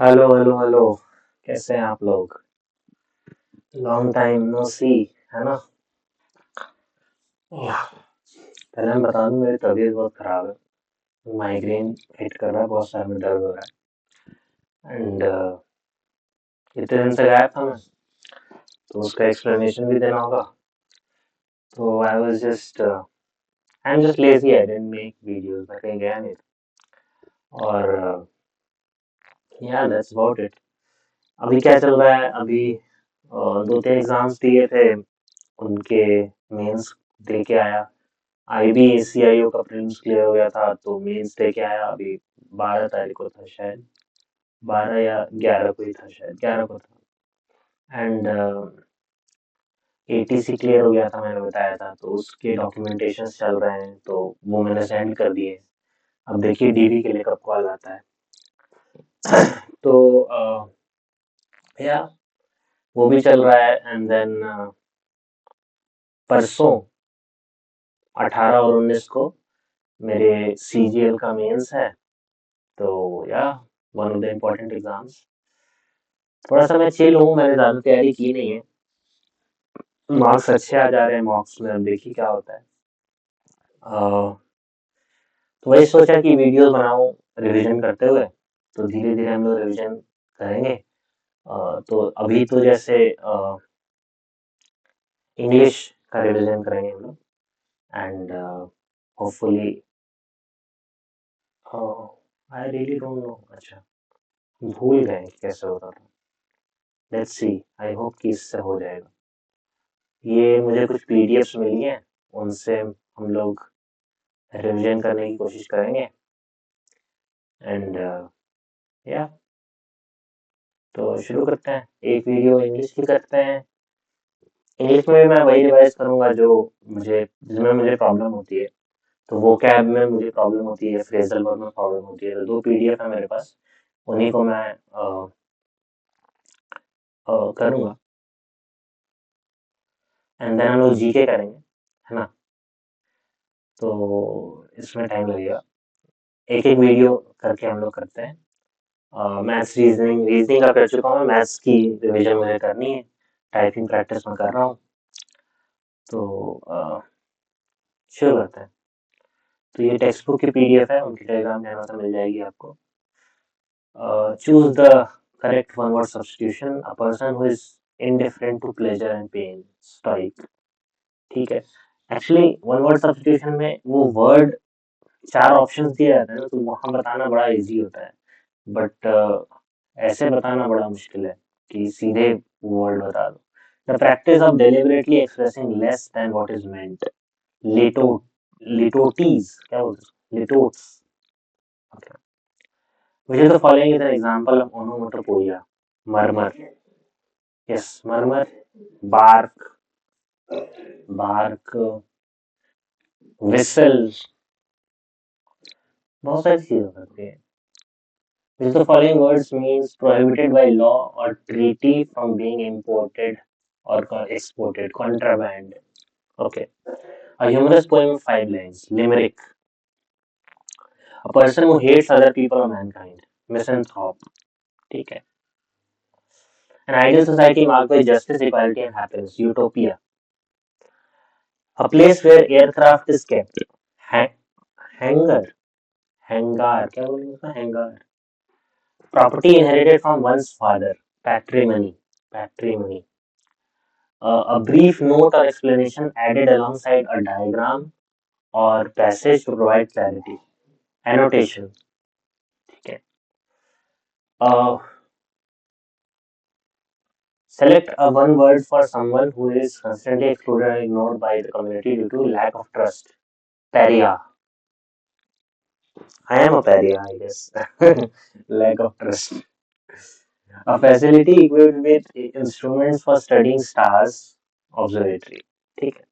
Hello hello hello. कैसे हैं आप लोग? लॉन्ग टाइम नो सी, है ना? याह, पहले मैं बता दूं, मेरी तबीयत बहुत खराब है। माइग्रेन हिट कर रहा है, बहुत सर में दर्द हो रहा है। एंड इतने दिन से गायब था मैं, तो उसका एक्सप्लेनेशन भी देना होगा। तो I am just lazy, I didn't make videos, मैं कहीं गया नहीं था। और या दैट्स अबाउट इट। अभी क्या चल रहा है? अभी दो तीन एग्जाम्स दिए थे, उनके मेंस दे के आया। IBACIO का प्रीलिम्स क्लियर हो गया था, तो मेंस दे के आया अभी। 12 तारीख को था शायद, 12 या 11 को ही था, शायद 11 को था। एंड ATC क्लियर हो गया था, मैंने बताया था, तो उसके डॉक्यूमेंटेशन चल रहे हैं, तो वो मैंने सेंड कर दिए। अब देखिए DB के लिए कब कॉल आता है। तो या वो भी चल रहा है। एंड देन परसों 18 और 19 को मेरे CGL का मेंस है। तो या one of the important exams. थोड़ा सा मैं चिल हूँ, मैंने ज़्यादा तैयारी की नहीं है। मार्क्स अच्छे आ जा रहे हैं मॉक्स में, अब देखिए क्या होता है। अ, तो वही सोचा कि वीडियो बनाऊं रिवीजन करते हुए। तो धीरे धीरे हम लोग रिवीजन करेंगे। तो अभी तो जैसे इंग्लिश का रिवीजन करेंगे हम लोग। And hopefully I really don't know. अच्छा, भूल गए कि कैसे होता था। लेट्स सी, आई होप कि इससे हो जाएगा। ये मुझे कुछ PDFs मिली हैं, उनसे हम लोग रिवीजन करने की कोशिश करेंगे। एंड या तो शुरू करते हैं। एक वीडियो इंग्लिश की करते हैं। इंग्लिश में भी मैं वही रिवाइज करूंगा जो मुझे जिसमें मुझे प्रॉब्लम होती है। तो वो कैब में मुझे प्रॉब्लम होती है, फ्रेजल वर्ब में प्रॉब्लम होती है। तो दो PDF है मेरे पास, उन्हीं को मैं करूंगा। एंड देन हम लोग GK करेंगे, है ना? तो इसमें टाइम लगेगा। एक एक वीडियो करके हम लोग करते हैं। मैथ्स रीजनिंग का कर चुका हूँ, मैथ्स की रिवीजन मुझे करनी है। टाइपिंग प्रैक्टिस में कर रहा हूँ। तो शुरू करते हैं। तो ये टेक्स्ट बुक की PDF है, उनकी टेलीग्राम चैनल से मिल जाएगी आपको। Choose the correct one word substitution, a person who is indifferent to pleasure and pain, stoic। ठीक है। एक्चुअली वन वर्ड सब्स्टिट्यूशन में वो वर्ड चार ऑप्शंस दिए जाते हैं ना, तो वहाँ बताना बड़ा इजी होता है। बट ऐसे बताना बड़ा मुश्किल है कि सीधे वर्ड बता दो। The practice of deliberately expressing less than what is meant, लिटो लिटोटीज, क्या बोलते हैं, लिटोट्स। Okay. Which of the following is an example of onomatopoeia? Murmur. Yes, murmur. Bark. Bark. Whistle. बहुत सारी चीजें हो सकती है। Which of the following words means prohibited by law or treaty from being imported or exported? Contraband. Okay. A humorous poem of 5 lines. Limerick. A person who hates other people or mankind. Misanthrope. ठीक है। An ideal society marked by justice, equality and happiness. Utopia. A place where aircraft is kept. Ha- Hangar. Hangar. क्या बोलेंगे उसमें? Hangar. Property inherited from one's father. Patrimony. Patrimony. A brief note or explanation added alongside a diagram or passage to provide clarity. Annotation. ठीक है। Uh, Select a one word for someone who is constantly excluded and ignored by the community due to lack of trust. Pariah. I am a pariah, I guess. Lack of trust. A facility equipped with instruments for studying stars, observatory। ठीक है।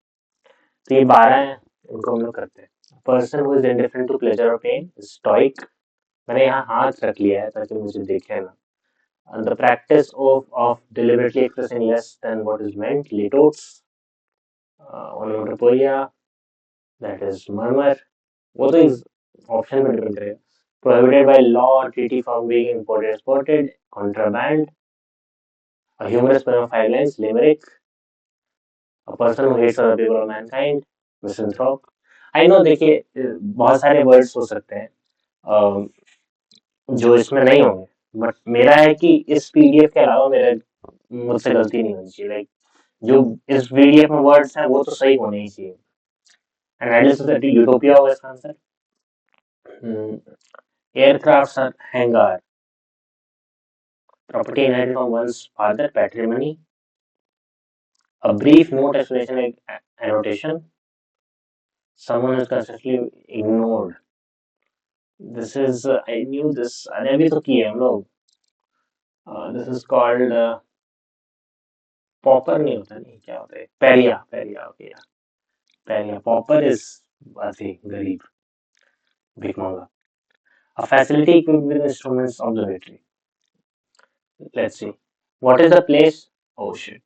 तो ये 12 हैं, इनको हम लोग करते हैं। Person who is indifferent to pleasure और पेन, स्टोइक। मैंने यहाँ हाथ रख लिया है ताकि मुझे दिखे ना। And the practice of deliberately expressing less than what is meant, litotes। onomatopoeia, that is murmur। वो तो इस ऑप्शन में डिपेंड करेगा। prohibited by law or treaty from being imported, exported, contraband, a humorous poem of 5 lines, limerick, a person who hates other people or mankind, misanthrope. I know देखिए बहुत सारे words हो सकते हैं जो इसमें नहीं होंगे बट मेरा है कि इस पीडीएफ के अलावा मेरे मुझसे गलती नहीं होनी चाहिए लाइक जो इस पीडीएफ में वर्ड्स हैं वो तो सही होने ही चाहिए एंड आइडियल सोसाइटी यूटोपिया होगा इसका answer aircrafts are hangar property inherited from one's father patrimony a brief note explanation like annotation someone is consistently ignored this is I knew this अरे अभी तो किए हम लोग this is called पॉपर नहीं होता नहीं क्या होता है pariah pariah okay pariah pauper is अति गरीब भिखमंगा a facility equipped with instruments observatory let's see what is the place oh shit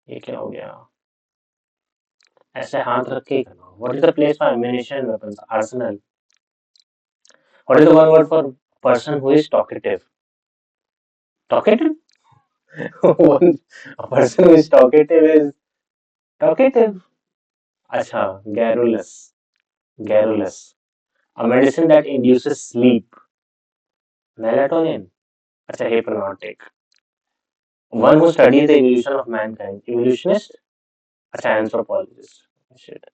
ये क्या हो गया ऐसे हाथ रख के ही करना what is the place for ammunition weapons arsenal what is the one word for person who is talkative talkative one a person who is talkative अच्छा garrulous garrulous a medicine that induces sleep melatonin अच्छा hypnotic one who studies the evolution of mankind evolutionist अच्छा anthropologist shit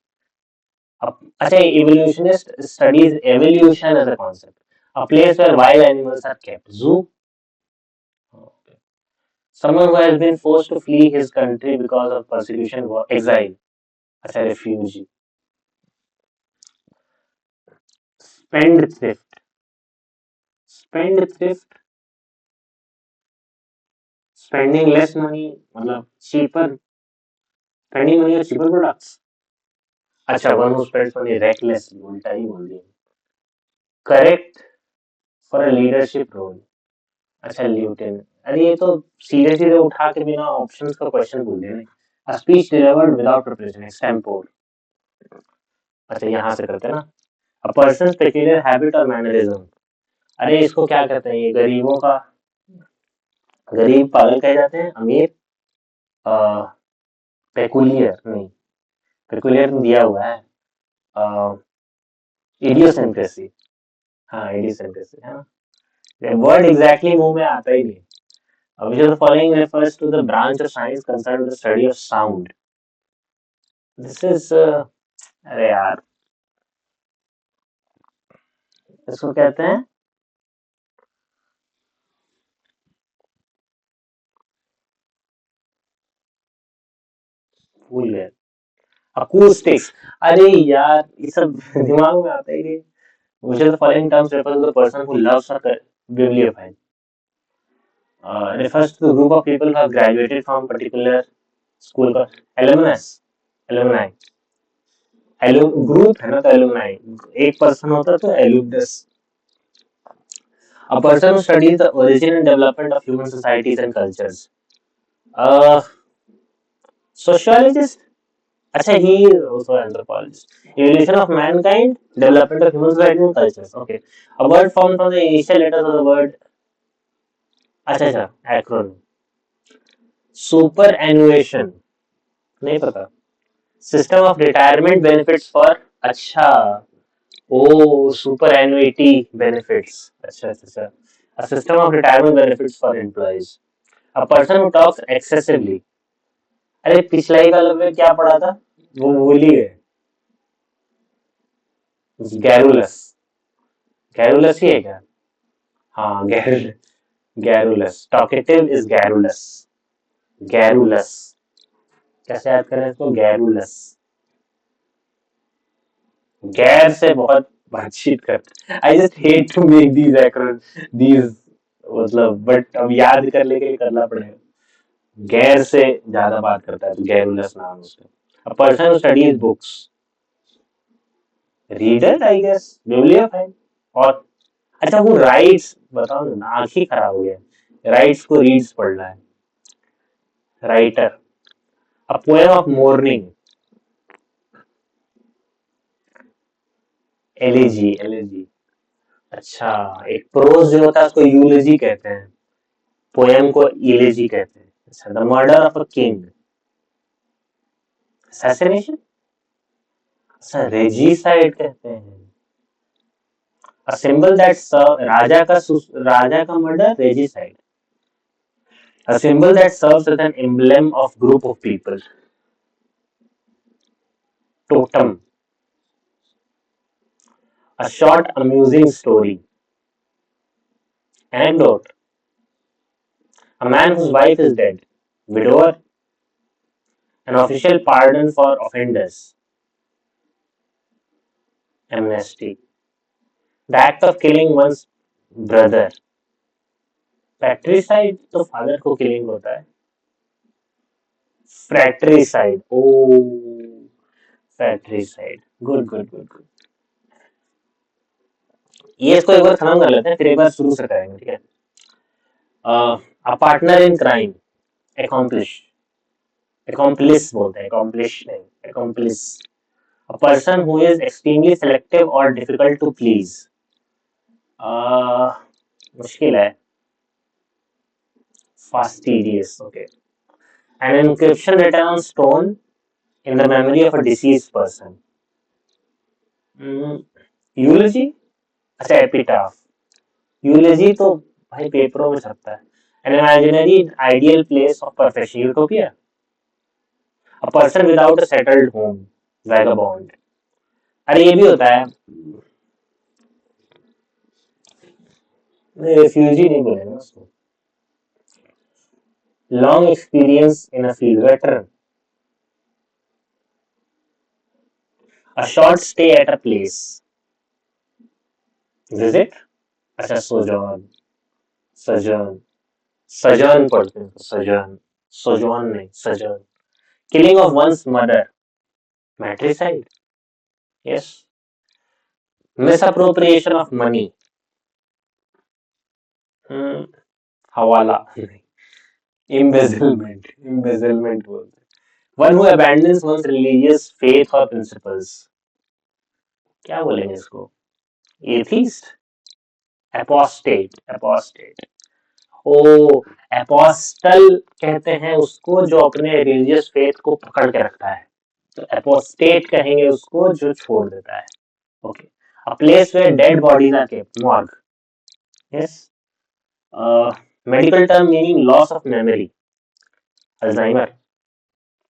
अच्छा evolutionist studies evolution as a concept a place where wild animals are kept zoo someone who has been forced to flee his country because of persecution or exile अच्छा refugee spendthrift spendthrift spending less money मतलब cheaper spending money on cheaper products अच्छा one who spends money recklessly उल्टा ही बोल दिया correct for a leadership role अच्छा lutein अरे ये तो सीधे सीधे उठा के बिना ऑप्शंस का क्वेश्चन बोल दिया ना a speech delivered without preparation extempore अच्छा यहाँ से करते हैं ना a person's peculiar habit or mannerism अरे इसको क्या कहते हैं ये गरीबों का गरीब पागल कहे जाते हैं अमीर पेकुलियर नहीं पेकुलियर दिया हुआ है इडियोसेंक्रेसी हाँ इडियोसेंक्रेसी है ना वर्ड एग्जैक्टली मुंह में आता ही नहीं which of the following refers to the branch of science concerned with the study of sound this is अरे यार इसको कहते हैं भूल गए acoustics अरे यार ये सब दिमाग में आता ही नहीं which of the following terms refers to the person who loves a bibliophile refers to the group of people who have graduated from particular school का alumnus alumni ग्रुप है ना तो alumni एक पर्सन होता तो alumnus a person who studies the origin and development of human societies and cultures sociologist अच्छा he is also anthropologist evolution of mankind development of human societies and cultures okay a word formed from the initial letters of the word अच्छा अच्छा acronym superannuation नहीं पता system of retirement benefits for अच्छा ओ superannuity benefits अच्छा अच्छा a system of retirement benefits for employees a person who talks excessively अरे पिछला ही column में क्या पढ़ा था वो भूल ही गए गैरुलस गैरुलस ही है क्या हाँ garrulous talkative is garrulous garrulous कैसे याद करें इसको गैरुलस गैर से बहुत बातचीत करते I just hate to make these these मतलब बट अब याद करने के लिए करना पड़ेगा गैर से ज्यादा बात करता है तो गैरुलस नाम उसका a person who studies books reader I guess bibliophile और अच्छा वो राइट्स बताओ ना आंख ही खराब हो गया राइट्स को रीड्स पढ़ना है writer a poem of morning elegy elegy अच्छा, एक प्रोज जो होता है उसको यूलेजी कहते हैं, पोएम को इलेजी कहते हैं। अच्छा, the murder of a king, assassination. अच्छा, रेजिसाइड कहते हैं। अ सिंबल दैट सर्व, राजा का murder regicide. A symbol that serves as an emblem of group of people. Totem. A short amusing story. Anecdote. A man whose wife is dead. Widower. An official pardon for offenders. Amnesty. The act of killing one's brother. Patricide तो father को killing होता है. Fratricide. Oh, fratricide. Good, good, good, good. ये इसको एक बार खत्म कर लेते हैं, फिर एक बार शुरू से करेंगे, ठीक है? A partner in crime. Accomplish. Accomplice बोलते हैं, accomplish नहीं, accomplice. A person who is extremely selective or difficult to please. मुश्किल है. Fastidious. Okay. An inscription written on stone in the memory of a deceased person. Eulogy. अच्छा, epitaph. Eulogy तो भाई पेपरों में छपता है. An imaginary ideal place of perfection. Utopia. A person without a settled home. Vagabond. अरे ये भी होता है. नहीं, रेफ्यूजी नहीं बोलेंगे उसको. Long experience in a field. Veteran. A short stay at a place. Visit. अच्छा, sojourn. Sojourn. Sojourn पढ़ते हैं. Sojourn. Sojourn नहीं, sojourn. Killing of one's mother. Matricide. Yes. Misappropriation of money. हवाला. Embezzlement. Embezzlement बोलते हैं. One who abandons one's religious faith or principles. क्या बोलेंगे इसको? Atheist. Apostate. Apostate. ओ, एपोस्टल कहते हैं उसको जो अपने रिलीजियस फेथ को पकड़ के रखता है, तो एपोस्टेट कहेंगे उसको जो छोड़ देता है. Okay. A place where dead bodies are kept. Morgue. Yes. Medical term meaning loss of memory. Alzheimer.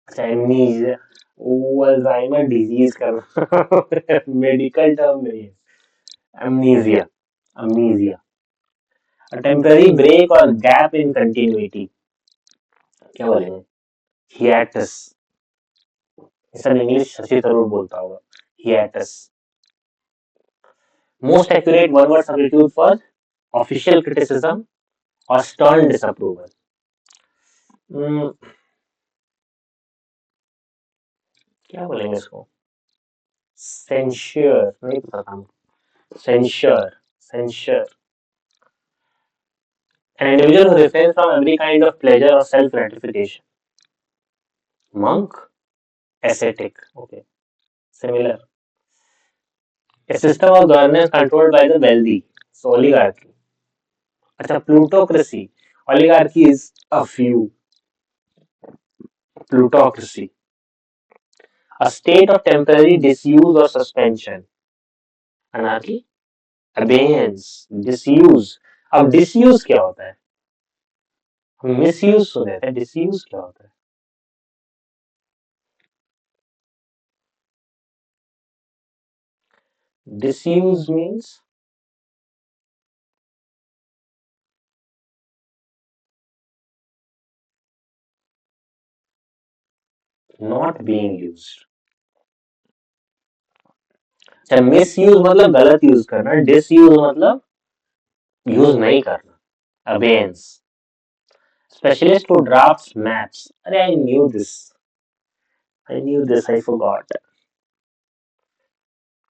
अच्छा, एमनीजिया. ओ, अल्जाइमर डिजीज का मेडिकल टर्म नहीं है. Amnesia. Amnesia. A temporary break or gap in continuity. क्या बोलेंगे? Hiatus. सब English Shashi Tharoor बोलता होगा. Hiatus. Most accurate one word substitute for official criticism or stern disapproval. क्या बोलेंगे इसको? Censure. नहीं पता था. Censure. Censure. An individual who refrains from every kind of pleasure or self gratification. Monk. Ascetic. Okay. Similar. A system of governance controlled by the wealthy. So oligarchy. अच्छा, plutocracy. Oligarchy is a few. Plutocracy. A state of temporary disuse or suspension. Anarchy. Abeyance. Disuse. अब disuse क्या होता है? हम misuse सुने थे. Disuse क्या होता है? Disuse means not being used. अच्छा, misuse मतलब गलत यूज करना. Disuse मतलब यूज नहीं करना. Abeyance. Specialist who drafts maps. अरे, I knew this. I forgot.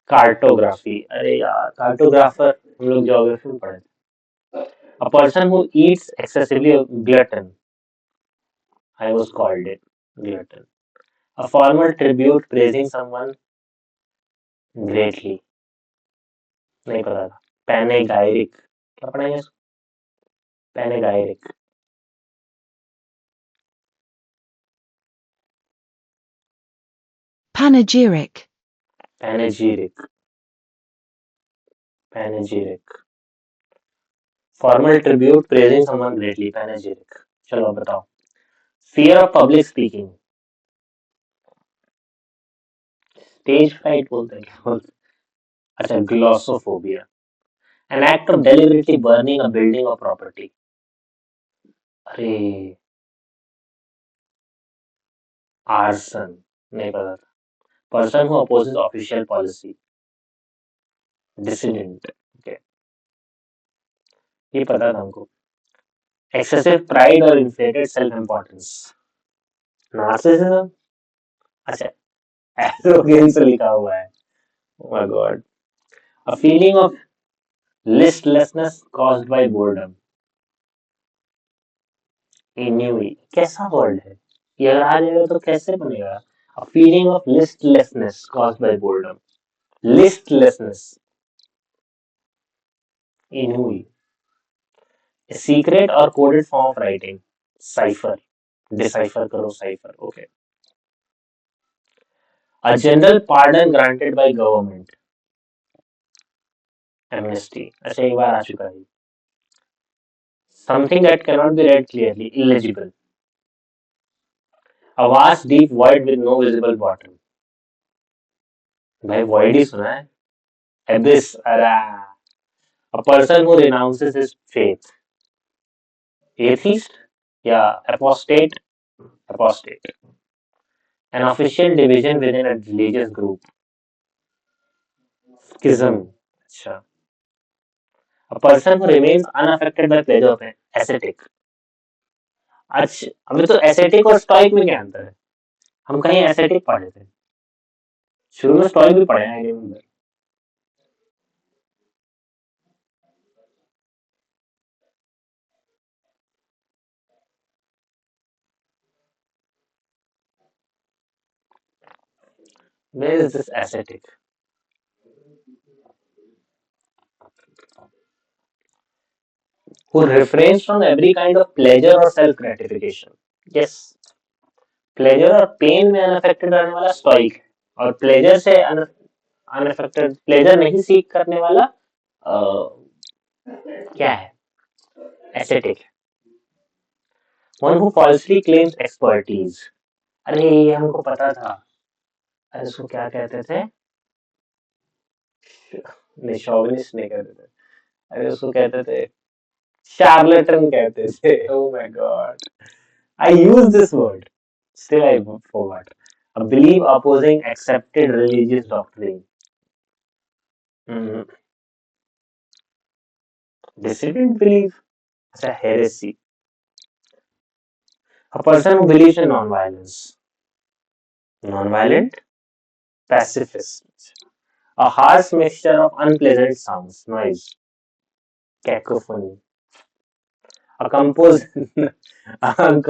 Cartography. अरे यार, कार्टोग्राफर हम लोग ज्योग्राफी में पढ़े. A person who eats excessively. Glutton. I was called it. Glutton. A formal tribute praising someone greatly. नहीं पता था. पैनेगायरिक, क्या पढ़ेंगे इसको? Panegyric, Panegyric. Panegyric, panegyric, formal tribute praising someone greatly, panegyric. चलो अब बताओ। Fear of public speaking, stage fright बोलते हैं, क्या बोलते हैं? अच्छा, glossophobia, an act of deliberately burning a building और प्रॉपर्टी। अरे, आर्सन, नहीं पता था। Person who opposes official policy, dissident, okay, ये पता था हमको। एक्सेसिव प्राइड और इन्फ्लेटेड सेल्फ इम्पोर्टेंस, नार्सिसिज्म, अच्छा, एरोगेंस लिखा हुआ है, oh my God. A feeling of listlessness caused by boredom, ennui, कैसा वर्ड है ये? अगर आ जाएगा तो कैसे बनेगा? A feeling of listlessness caused by boredom, listlessness, ennui. Secret और coded form of writing, cipher, decipher करो, cipher, okay. A general pardon granted by government, amnesty, अच्छा एक बार आ चुका है। Something that can not be read clearly, illegible. A vast deep void with no visible bottom, भाई void ही सुना है, एबिस, अरे। A person who renounces his faith, atheist या apostate, apostate. N official division within a religious group, schism, अच्छा। A person who remains unaffected by pleasure of ascetic, अच्छा अभी तो एसेटिक और स्टोइक में क्या अंतर है? हम कहीं एसेटिक पढ़े थे, शुरू में स्टोइक भी पढ़े हैं। Where is this ascetic? Who refrains from every kind of pleasure or self gratification. Yes, pleasure और पेन में अनअफेक्टेड रहने वाला स्टोइक है, और प्लेजर से अनअफेक्टेड, प्लेजर नहीं सीख करने वाला क्या है? Ascetic. One who falsely claims expertise, अरे ये हमको पता था, अरे इसको क्या कहते थे? नहीं, शोविनिस्ट नहीं कहते थे, अरे उसको कहते थे, शार्लेटन कहते थे। ओह my God, I use this word, still I forgot. A belief opposing accepted religious doctrine. Dissident belief, अच्छा, heresy. A person who believes in non-violence. Non-violent, pacifist. A harsh mixture of unpleasant sounds, noise, cacophony. A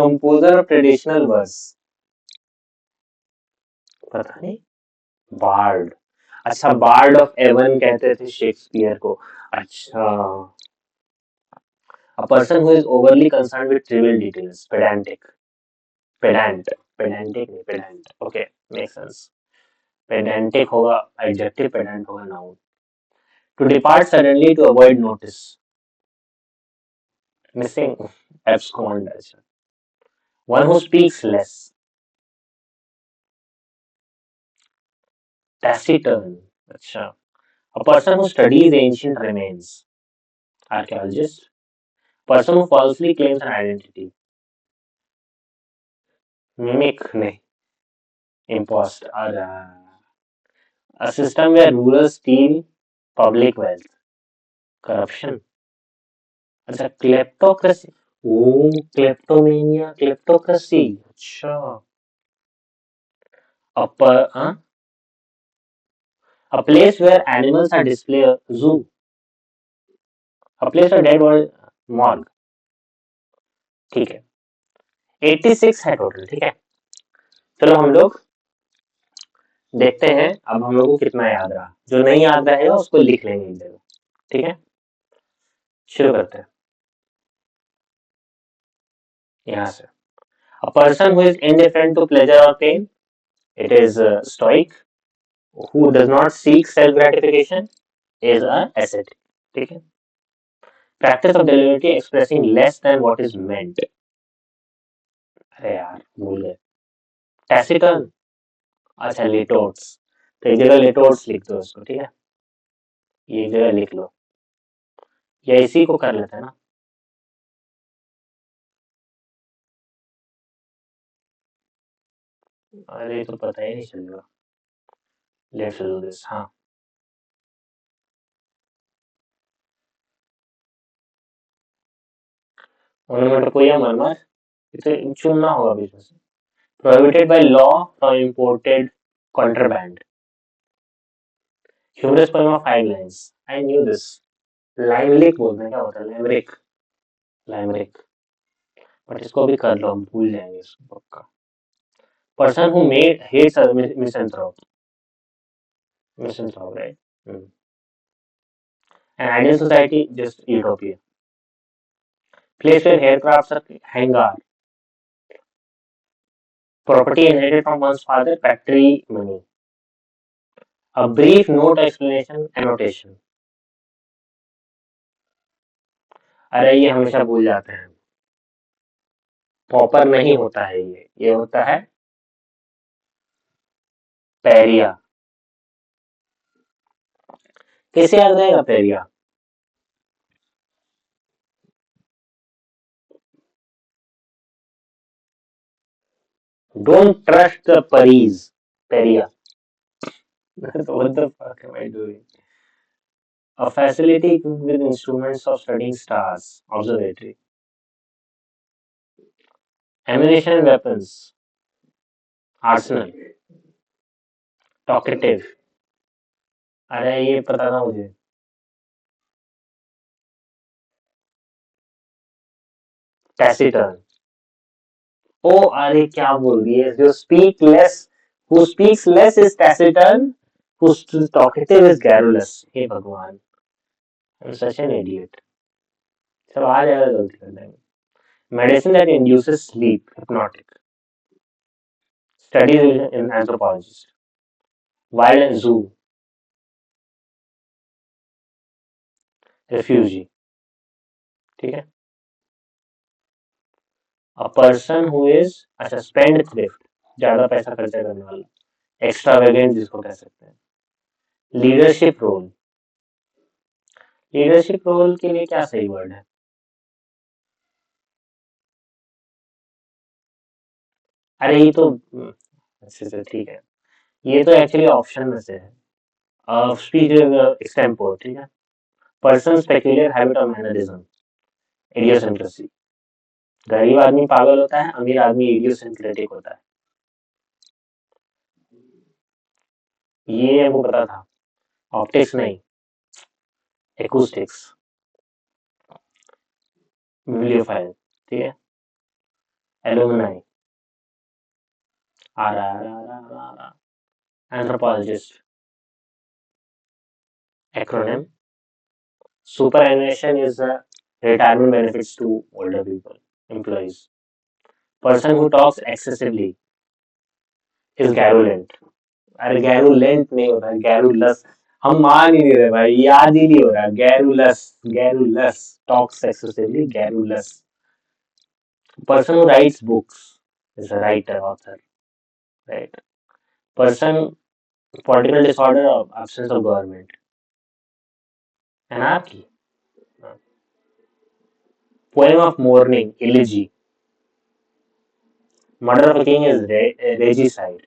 composer of traditional verse. पता नहीं, board, अच्छा, board of Avon कहते थे Shakespeare को, अच्छा। A person who is overly concerned with trivial details, pedantic, pedant, pedantic नहीं, pedant, okay, makes sense. Pedantic होगा adjective, pedant होगा noun. To depart suddenly to avoid notice, missing, abscond, अच्छा. One who speaks less, taciturn, अच्छा. A person who studies ancient remains, archaeologist. Person who falsely claims an identity, mimic नहीं, impost, a system where rulers steal public wealth, corruption, अच्छा, kleptocracy, ओ, kleptomania, kleptocracy, अच्छा। a place where animals are displayed, zoo. A place where dead body, morgue, ठीक है। 86 है total, ठीक है। चलो हम लोग देखते हैं अब हम लोग को कितना याद रहा, जो नहीं याद रहेगा उसको लिख लेंगे एक जगह, ठीक है। शुरू करते हैं यहाँ से. A person who is indifferent to pleasure or pain, it is stoic. Who does not seek self gratification is a ascetic. ठीक है. Practice of deliberately expressing less than what is meant. अरे यार भूल गए. Taciturn. अच्छा लिटोट्स. तो एक जगह लिटोट्स लिख दो उसको. ठीक है. ये एक जगह लिख लो. या इसी को कर लेते हैं ना. अरे तो पता ही नहीं चलेगा. Let's do this. हाँ. ओनोमेटोपोइया मरमर. इसे चुनना होगा बीच में से. Prohibited by law from imported contraband. Humorous poem of 5 lines. I knew this. लाइमलिक बोलते हैं. क्या होता है लाइमरिक. लाइमरिक. बट इसको अभी कर लो. हम भूल जाएंगे इसको पक्का. Person who made hates a misanthrope. Misanthrope, right? Hmm. An ideal society, just utopia. Place where aircrafts are hangar. Property inherited from one's father, factory money. A brief note explanation annotation. अरे ये हमेशा भूल जाते हैं. Popper नहीं होता है ये होता है पेरिया. कैसे याद रहेगा pariah. Don't trust the pariahs. Pariah. What the fuck am I doing? A facility equipped with instruments of studying stars. Observatory. Ammunition and weapons. Arsenal. Talkative. अरे ये पता था मुझे. Taciturn. ओ अरे क्या बोल दिए. जो speak less, who speaks less is taciturn, who is talkative is garrulous. हे भगवान. I'm such an idiot. सब आ जाएगा गलती करने में. Medicine that induces sleep. Hypnotic. Studies in anthropologist. Wild and zoo. Refugee. ठीक है. A person who is अच्छा spendthrift. ज्यादा पैसा खर्चा करने वाला. Extravagant जिसको कह सकते हैं. Leadership role. लीडरशिप रोल के लिए क्या सही वर्ड है. अरे ये तो अच्छे से ठीक है. ये तो एक्चुअली ऑप्शन में से है. Speech extempore. ठीक है. पर्सन्स पेक्यूलियर हैबिट और मैनरिज्म. इडियोसिंक्रेसी. गरीब आदमी पागल होता है. अमीर आदमी इडियोसिंक्रेटिक होता है. ये हमको पता था. ऑप्टिक्स नहीं. एक्यूस्टिक्स. बिब्लियोफाइल. ठीक है. एलुमनाई. आ रहा है. Anthropologist. Acronym. Superannuation is the retirement benefits to older people, employees. Person who talks excessively is garrulent. अरे garrulent नहीं होता है. Garrulous. हम मान ही नहीं रहे भाई. याद ही नहीं हो रहा. Garrulous. Garrulous. Talks excessively. Garrulous. Person who writes books is a writer, author. Right. Person, political disorder or absence of government. Anarchy. Poem of mourning. Elegy. Murder of a king is regicide.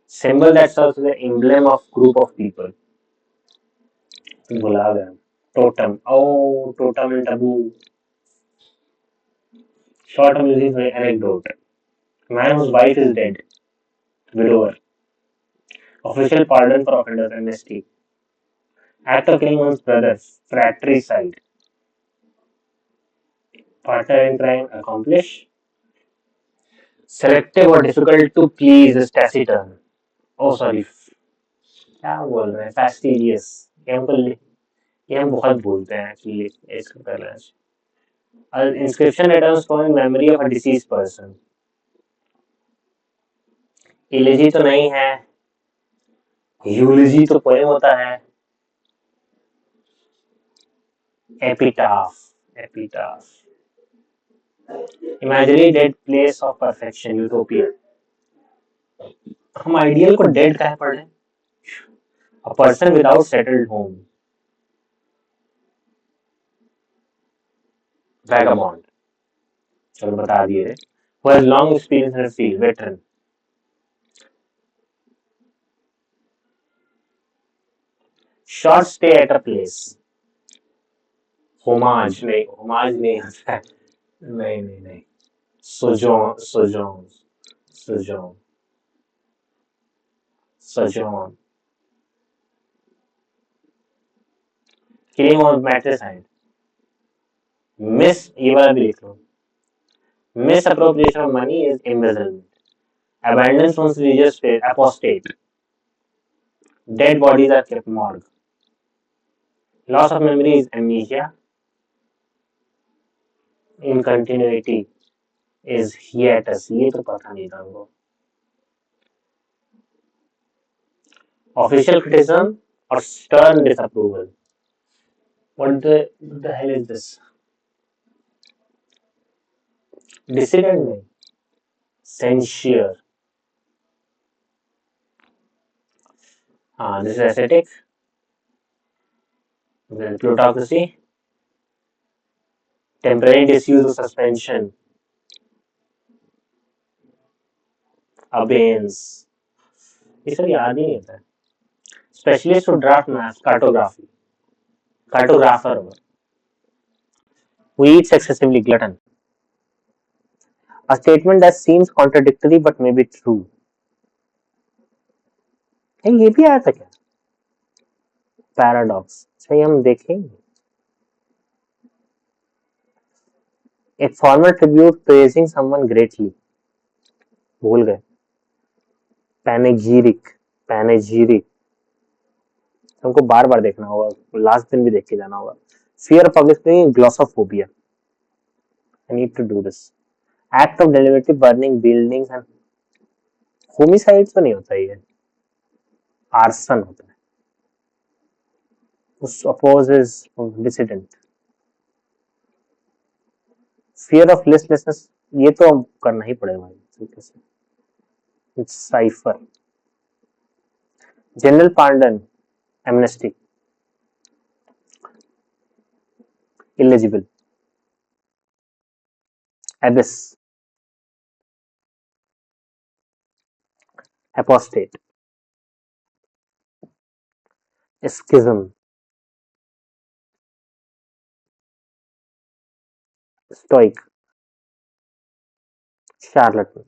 Symbol that serves as the emblem of group of people. भुला गया. Totem. Oh, totem and taboo. Short amusing anecdote. Man whose wife is dead. Widower. Official pardon for offenders. Amnesty. Act of killing one's brother. Fratricide. Partner in crime. Accomplish. Selective or difficult to please is taciturn. Oh, sorry. क्या बोल रहे हैं. Fastidious. ये हमको ये हम बहुत भूलते हैं एक्चुअली इसके पहले। Inscription return storing memory of a disease person. इलेजी तो नहीं है, यूलजी तो पोएम होता है। Epitaph, epitaph, imaginary dead place of perfection, utopia. हम आइडियल को डेड कह पढ़े, a person without settled home, vagabond. चलो बता दिए। who has long experience in the field, veteran। short stay at a place, homage नहीं, homage नहीं होता है, नहीं नहीं नहीं, sojourn, sojourn, sojourn, sojourn, killing of matricide, miss, ये वाला भी लिख लो, misappropriation of money is embezzlement, abandoned from religious faith, apostate, dead bodies are kept morgue, loss of memory is amnesia, incontinuity is hiatus, ये तो पता नहीं था हमको, official criticism or stern disapproval. What the hell is this? Dissident नहीं, censure. हाँ, this is ascetic. Then plutocracy, temporary disuse of suspension, abeyance. ये सब याद ही नहीं होता है. Specialist to draft maps, cartography, cartographer, who eats excessively, glutton. A statement that seems contradictory but may be true. ये भी आया था क्या? Paradox. सही हम देखेंगे. A formal tribute praising someone greatly. भूल गए. Panegyric, panegyric. हमको बार बार देखना होगा, लास्ट दिन भी देख के जाना होगा. Fear of public speaking, glossophobia. I need to do this. Act of deliberately burning buildings and homicide तो नहीं होता ये, arson होता है. Opposes dissident. Fear of listlessness, ये तो करना ही पड़ेगा भाई. It's cipher. General pardon, amnesty. Illegible. Abyss. Apostate. Schism. Stoic. Charlatan.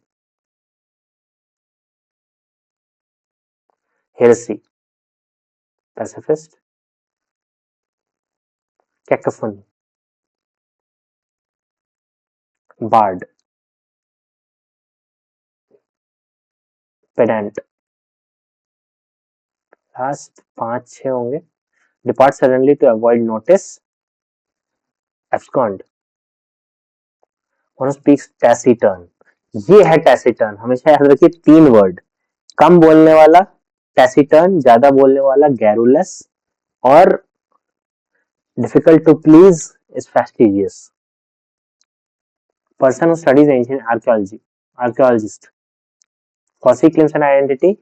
Heresy. Pacifist. Cacophony. Bard. Pedant. Last 5-6 होंगे. Depart suddenly to avoid notice. Abscond. One speaks taciturn. ये है taciturn. हमेशा याद रखिए 3 वर्ड. कम बोलने वाला taciturn, ज्यादा बोलने वाला garrulous, और difficult to please is fastidious. Person who studies ancient archaeology, archaeologist. Fossey claims an identity,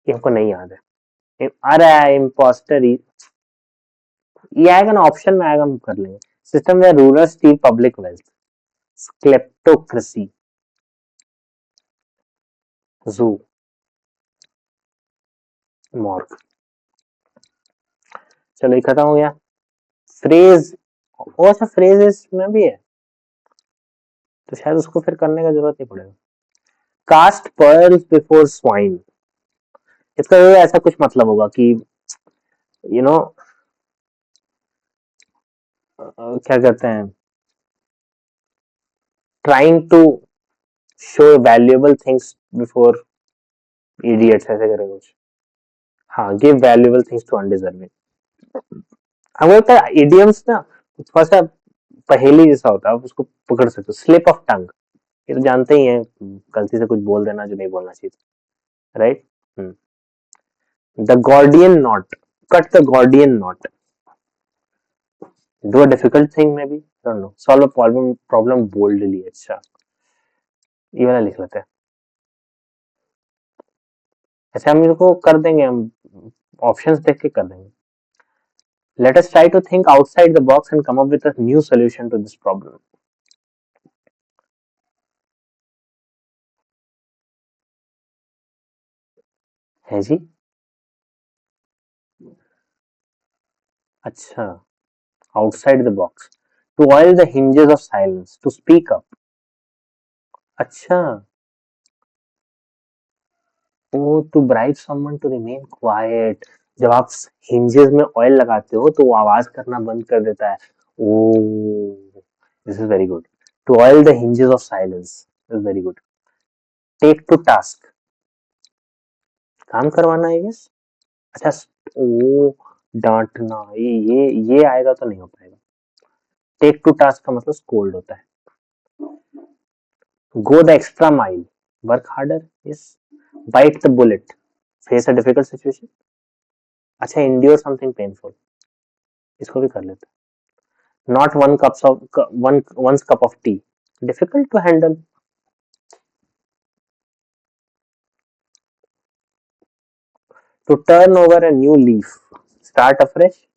इनको नहीं याद है. अरे imposter, ये आएगा ना ऑप्शन में आएगा, हम कर लेंगे. System where rulers steal public wealth. Kleptocracy. Zoo. Morgue. चलो ये खत्म हो गया. फ्रेज, और सा फ्रेजेस में भी है तो शायद उसको फिर करने का जरूरत नहीं पड़ेगा. कास्ट पर्ल्स बिफोर स्वाइन, इसका ऐसा कुछ मतलब होगा कि यू नो क्या कहते हैं, trying to show valuable things before idiots, ऐसे करेगा कुछ. हाँ, give valuable things to undeserving. हमको लगता है इडियम्स ना थोड़ा सा पहेली जैसा होता है, आप उसको पकड़ सकते हो. स्लिप ऑफ टंग, ये तो जानते ही हैं, गलती से कुछ बोल देना जो नहीं बोलना चाहिए, right. The Gordian not, cut the Gordian not, do a difficult thing may be, don't know, solve a problem boldly. अच्छा, ये वाला लिख लेते हैं. ऐसे हम इसको कर देंगे, हम ऑप्शंस देख के कर देंगे. Let us try to think outside the box and come up with a new solution to this problem. है जी. अच्छा, outside the box. To oil the hinges of silence, to speak up. अच्छा, ओ, to bribe someone to remain quiet. जब आप hinges में oil लगाते हो तो वो आवाज करना बंद कर देता है. ओ, this is very good. To oil the hinges of silence. This is very good. Take to task. काम करवाना, I guess. अच्छा, ओ, डांटना, ये आएगा तो नहीं हो पाएगा. टेक टू टास्क का मतलब स्कोल्ड होता है. Go the extra mile, work harder, yes. Bite the bullet, face a difficult situation. अच्छा, इंड्योर समथिंग पेनफुल, इसको भी कर लेते हैं. Not one cup of tea, difficult to handle. To turn over a new leaf, start afresh.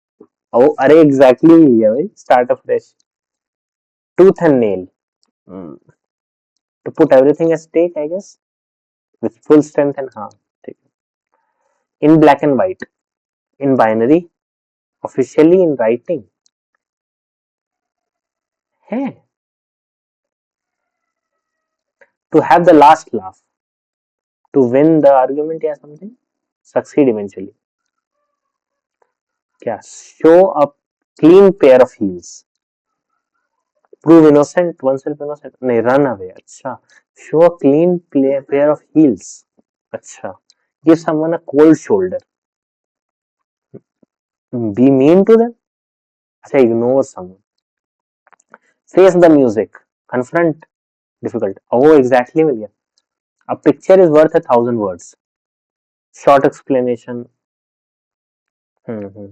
Oh, अरे exactly मिल गया भाई, start afresh. Tooth and nail, to put everything at stake, I guess, with full strength and, हाँ, ठीक है. In black and white, in binary, officially, in writing. है. To have the last laugh, to win the argument या something, succeed eventually. क्या, show a clean pair of heels, prove innocent, oneself innocent, नहीं, run away. अच्छा, show a clean pair of heels. अच्छा, give someone a cold shoulder, be mean to them. अच्छा, ignore someone. Face the music, confront difficult. Oh, exactly मिल गया. A picture is worth 1,000 words, short explanation. Hmm.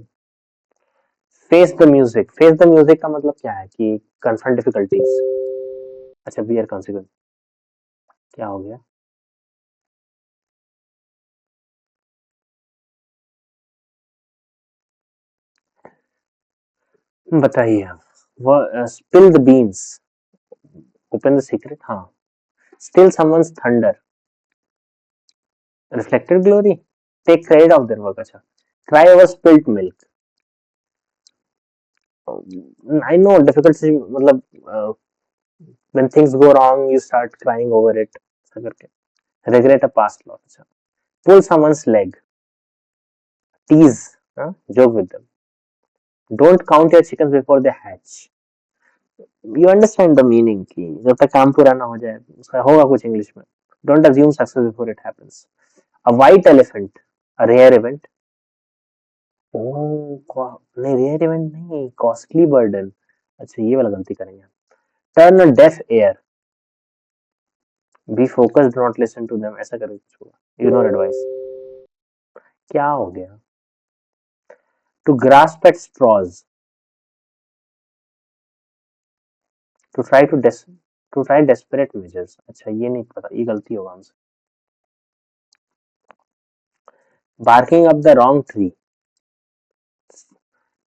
Face the music, face the music का मतलब क्या है कि confront difficulties. अच्छा, bear consequence, क्या हो गया. बताइए आप. वो spill the beans, open the secret, हाँ. Steal someone's thunder, reflected glory, take credit of their work. अच्छा, cry over spilled milk. I know difficult मतलब when things go wrong you start crying over it, ऐसा करके. regret a past loss. अच्छा, pull someone's leg, tease, joke with them. Don't count your chickens before they hatch. You understand the meaning कि जब तक काम पूरा ना हो जाए, उसका होगा कुछ इंग्लिश में. Don't assume success before it happens. A white elephant, a rare event. नहीं, rare event नहीं, costly burden. अच्छा, ये वाला गलती करेंगे. Turn a deaf ear, be focused, do not listen to them, ऐसा करके कुछ होगा. Ignore advice. क्या हो गया. To grasp at straws, to try to to try desperate measures. अच्छा, ये नहीं पता, ये गलती होगा हमसे. Barking up the wrong tree,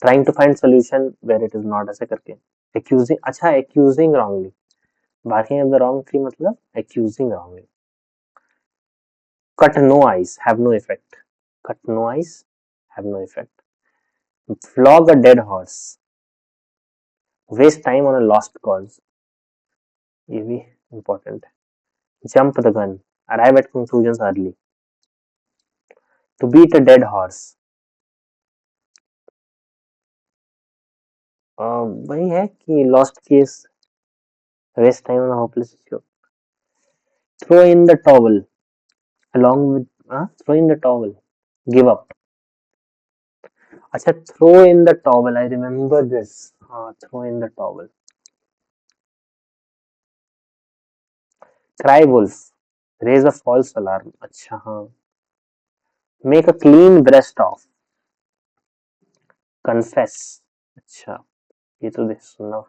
trying to find solution where it is not, ऐसे करके. Accusing, अच्छा, accusing wrongly. Barking up the wrong tree मतलब accusing wrongly. Cut no ice, have no effect. Cut no ice, have no effect. Flog a dead horse, waste time on a lost cause. ये भी important है. Jump the gun, arrive at conclusions early. To beat a dead horse, वही है कि lost case, waste time on a hopeless issue. Throw in the towel, along with throw in the towel, give up. अच्छा, throw in the towel, I remember this. हाँ, throw in the towel. Cry wolf, raise a false alarm. अच्छा हाँ। Make a clean breast of, confess. अच्छा, ये तो देख सुना।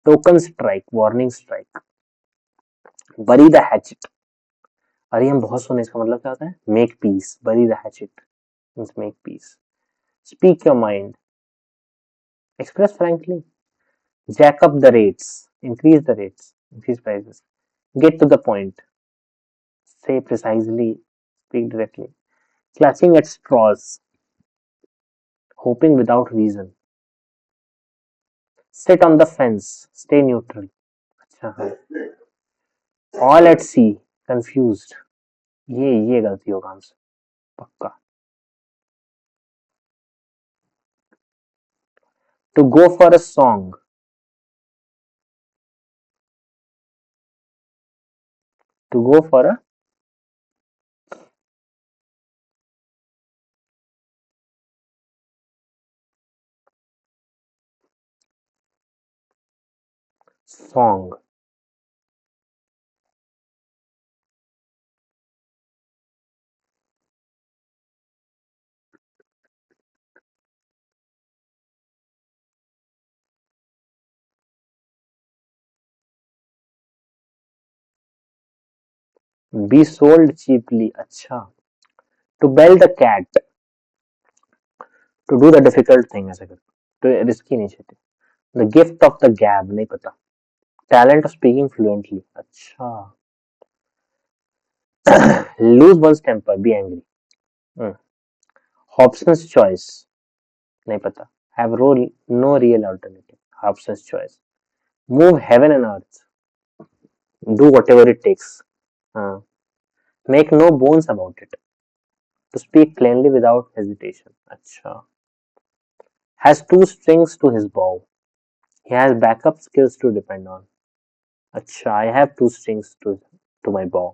Token strike, warning strike. Bury the hatchet, अरे हम बहुत सुने, इसका मतलब क्या होता है? Make peace, bury the hatchet means make peace. Speak your mind, express frankly. Jack up the rates, increase prices. Get to the point, say precisely, speak directly. Clutching at straws, hoping without reason. Sit on the fence, stay neutral. अच्छा हाँ। All at sea, confused. ये गलती होगा answer पक्का। To go for a song, to go for a song. Be sold cheaply. अच्छा, to belt a cat, to do the difficult thing ऐसे कर, तो रिस्की नहीं चाहिए। The gift of the gab, नहीं पता। Talent of speaking fluently, अच्छा। Lose one's temper, be angry. Hmm. Hobson's choice, नहीं पता। Have no real alternative, Hobson's choice. Move heaven and earth, do whatever it takes. हाँ. Make no bones about it, to speak plainly without hesitation. अच्छा. Has two strings to his bow, he has backup skills to depend on. अच्छा, I have two strings to my bow.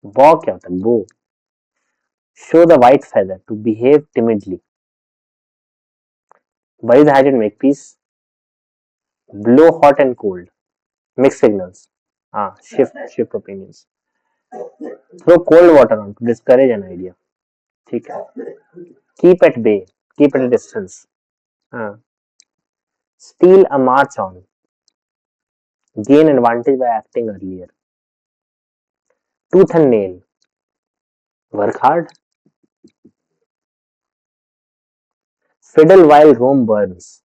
Bow क्या होता है? Bow. Show the white feather, to behave timidly. Bury the hatchet, make peace. Blow hot and cold, mixed signals. हाँ, shift opinions. Throw cold water on, to discourage an idea. ठीक है. Keep at bay, keep at a distance. हाँ. Steal a march on, gain advantage by acting earlier. Tooth and nail, work hard. Fiddle while Rome burns,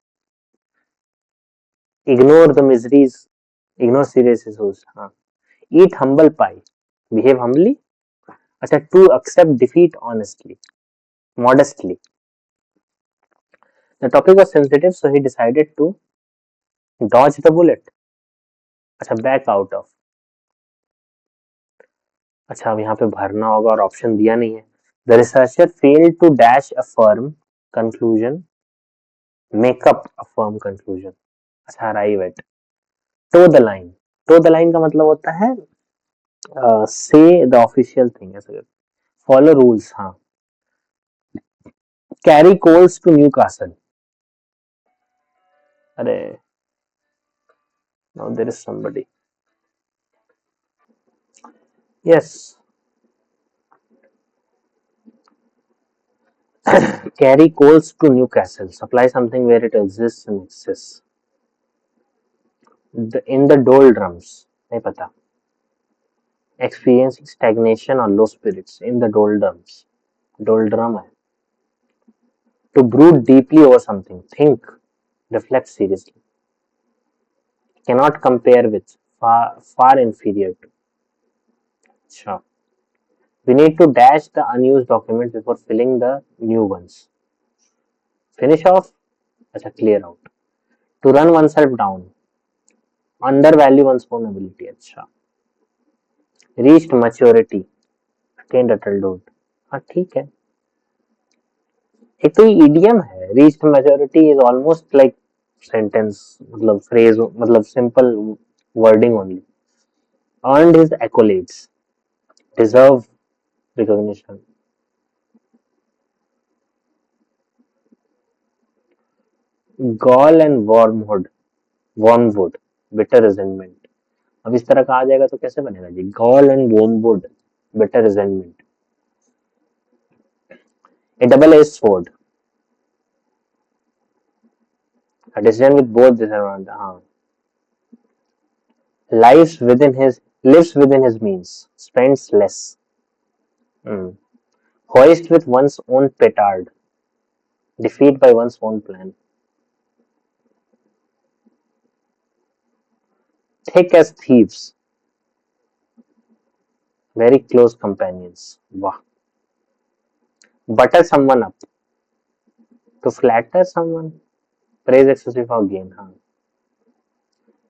ignore the miseries, ignore serious issues. हाँ. Eat humble pie, behave humbly. अच्छा, to accept defeat honestly, modestly. The topic was sensitive, so he decided to dodge the bullet. अच्छा, back out of. अच्छा, अब यहाँ पे भरना होगा और ऑप्शन दिया नहीं है. The researcher failed to dash a firm conclusion, make up a firm conclusion. अच्छा, arrive at. Toe the line. Toe the line का मतलब होता है say the official thing. ऐसे follow rules. हाँ. Carry coals to Newcastle. अरे, now there is somebody. Yes. Carry coals to Newcastle. Supply something where it exists in excess. In the doldrums. नहीं पता. Experiencing stagnation or low spirits. In the doldrums. Doldrum है. To brood deeply over something. Think. Reflect seriously. Cannot compare with. Far inferior to. अच्छा. We need to dash the unused documents before filling the new ones. Finish off. अच्छा, clear out. To run oneself down. Undervalue one's own ability. अच्छा. Reached maturity. Attained adulthood. हाँ, ठीक है. एक तो ये idiom है. Reached maturity is almost like sentence, मतलब phrase, मतलब simple wording only. Earned his accolades. Deserve recognition. Gall and wormwood, wormwood, bitter resentment. अब इस तरह का आ जाएगा तो कैसे बनेगा जी? Gall and wormwood, bitter resentment. A double-edged sword. A decision with both disadvantages. हाँ. Lives within his means. Spends less. Hmm. Hoist with one's own petard. Defeat by one's own plan. Thick as thieves. Very close companions. Wow. Butter someone up. To flatter someone. Praise excessive for gain. हाँ.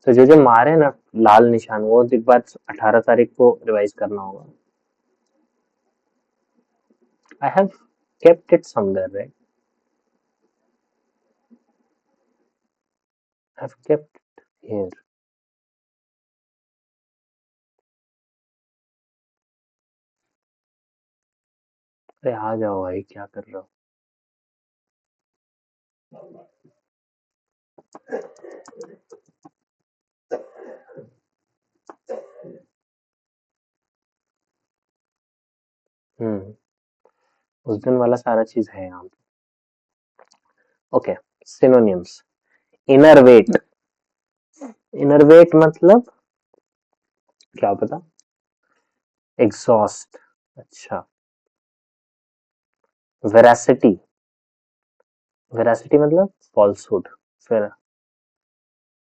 तो जो जो मारे ना लाल निशान, वो एक बार 18 तारीख को रिवाइज करना होगा. I have kept it somewhere, right? I've kept it here. अरे आ जाओ भाई, क्या कर रहे हो? उस दिन वाला सारा चीज है यहाँ पे. Okay, synonyms. Enervate. Enervate मतलब क्या पता? एग्जॉस्ट. अच्छा. वेरासिटी. वेरासिटी मतलब फॉल्सहुड. फिर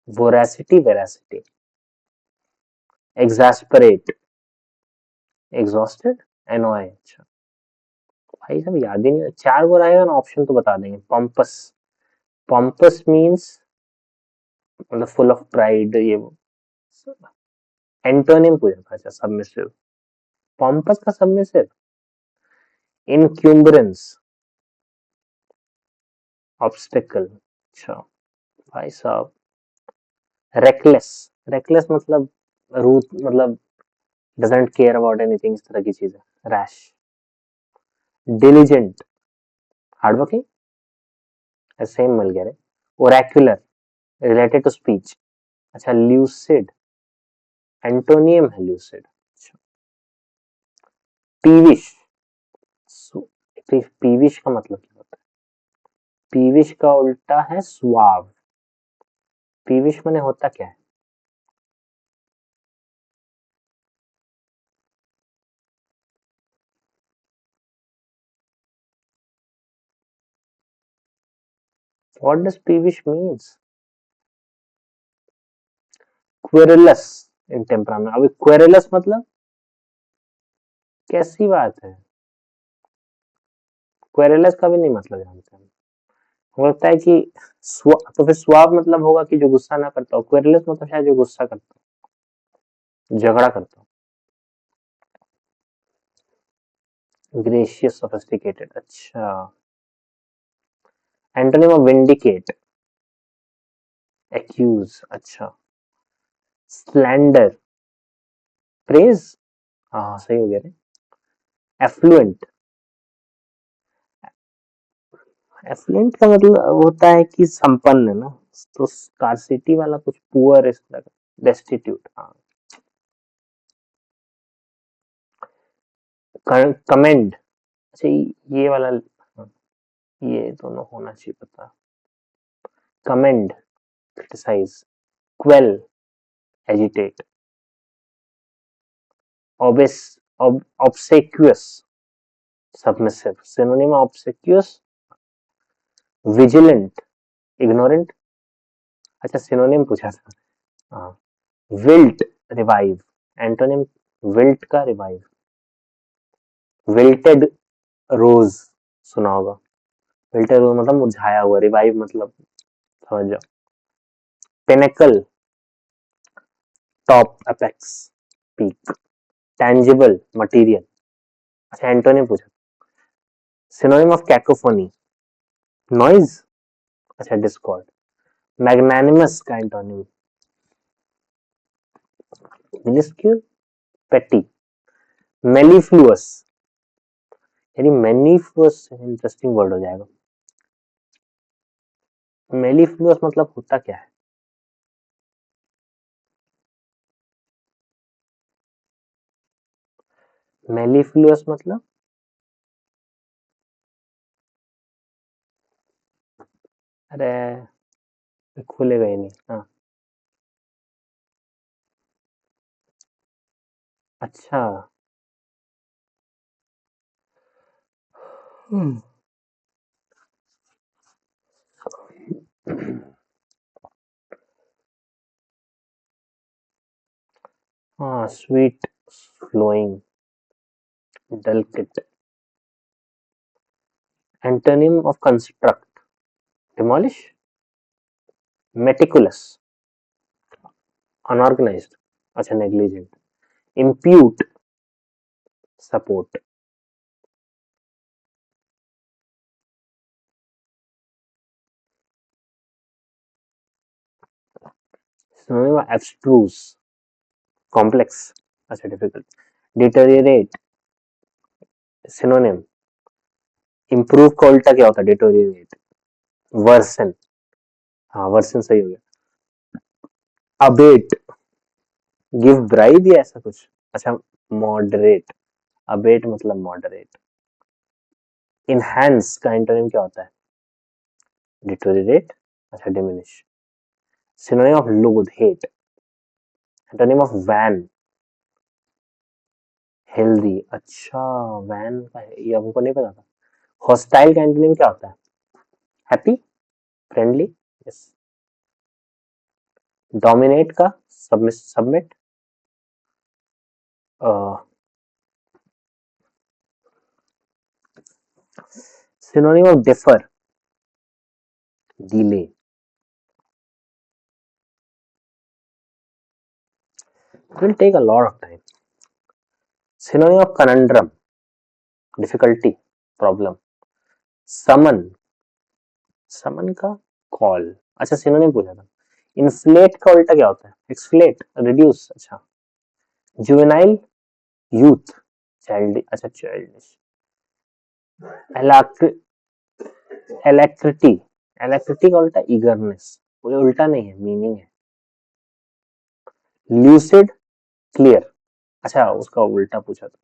voracity, veracity. Exasperate. Exhausted, annoy. अच्छा भाई सब याद ही नहीं. 4 वो रहेगा ना ऑप्शन तो बता देंगे. पम्पस. पम्पस मीन्स मतलब फुल ऑफ प्राइड, ये वो. एंटोनिम पूछा था. अच्छा, सबमिसिव. पम्पस का सबमिसिव. इनक्यूम्बरेंस. ऑब्स्टिकल. अच्छा भाई साहब. रेकलेस. रेकलेस मतलब रूथ, मतलब डजंट केयर अबाउट एनीथिंग, इस तरह की चीज है. रैश. डिलीजेंट. हार्डवर्किंग. सेम मिल गया रे. ओरेक्युलर. Related to speech. अच्छा, ल्यूसिड. एंटोनियम है ल्यूसिड. अच्छा. पीविश. पीविश का मतलब क्या होता है? पीविश का उल्टा है सुआव. पीविश मैंने होता क्या है? What does peevish means? Querulous in temperament. अभी querulous मतलब कैसी बात है? क्वेरुलस का भी नहीं मतलब जानते हैं. हो लगता है कि तो फिर सुआव मतलब होगा कि जो गुस्सा ना करता हो. क्वेरुलस मतलब शायद जो गुस्सा करता हो, झगड़ा करता हो. Gracious, sophisticated. अच्छा. Antonym of vindicate. एक्यूज. अच्छा. स्लैंडर. प्रेज. हाँ सही हो गया रे. एफ्लुएंट. एफ्लुएंट का मतलब होता है कि संपन्न है ना. तो स्कार्सिटी वाला कुछ पुअर, इस तरह का. डेस्टिट्यूट. हाँ. कमेंड. अच्छा, ये वाला. हाँ, ये दोनों होना चाहिए पता. Commend, criticise. Quell, agitate. ऑबिस, obsequious, submissive. Synonym obsequious. Vigilant, ignorant. अच्छा, सिनोनिम पूछा था. हाँ. Wilt, revive. एंटोनिम विल्ट का रिवाइव. विल्टेड रोज सुना होगा. विल्टेड रोज मतलब मुरझाया हुआ. रिवाइव मतलब समझ जाओ. Pinnacle, top, apex, peak. Tangible, material. अच्छा, एंटोनिम पूछा. Synonym of cacophony. नॉइज. अच्छा, डिस्कॉर्ड. मैग्नानिमस का एंटोनिम. मिनिस्क्यूल, पेटी. मेलीफ्लुअस. यानी मेनीफ्लुअस इंटरेस्टिंग वर्ड हो जाएगा. मेलिफ्लुअस मतलब होता क्या है? मेलिफ्लुअस मतलब? अरे खुलेगा ही नहीं। हाँ, अच्छा। हम्म। हाँ, sweet, flowing, delicate. Antonym of construct, demolish, meticulous, unorganized, अच्छा negligent, impute, support, synonym of abstruse, complex, अच्छा difficult, deteriorate, synonym, improve का उल्टा क्या होता है? deteriorate, worsen, हाँ worsen सही हो गया, abate, give bribe या ऐसा कुछ, अच्छा moderate, abate मतलब moderate, enhance का एंटोनिम क्या होता है? deteriorate, अच्छा diminish, synonym of loathe, hate, antonym of wan, healthy, अच्छा वैन का ये हमको नहीं पता था। हॉस्टाइल का एंटोनिम क्या होता है? Happy, friendly, yes. डोमिनेट का submit, synonym of differ, delay, will take a lot of time. Synonym of conundrum, difficulty, problem, summon, summon का कॉल, अच्छा सिनोनिम पूछा था। इन्फ्लेट का उल्टा क्या होता है? एक्सफ्लेट, रिड्यूस, अच्छा। जुवेनाइल, यूथ, चाइल्ड, अच्छा चाइल्डिश। एलेक्ट्रिटी, एलेक्ट्रिटी का उल्टा ईगरनेस, कोई उल्टा नहीं है, मीनिंग है। ल्यूसिड, क्लियर, अच्छा उसका उल्टा पूछा था।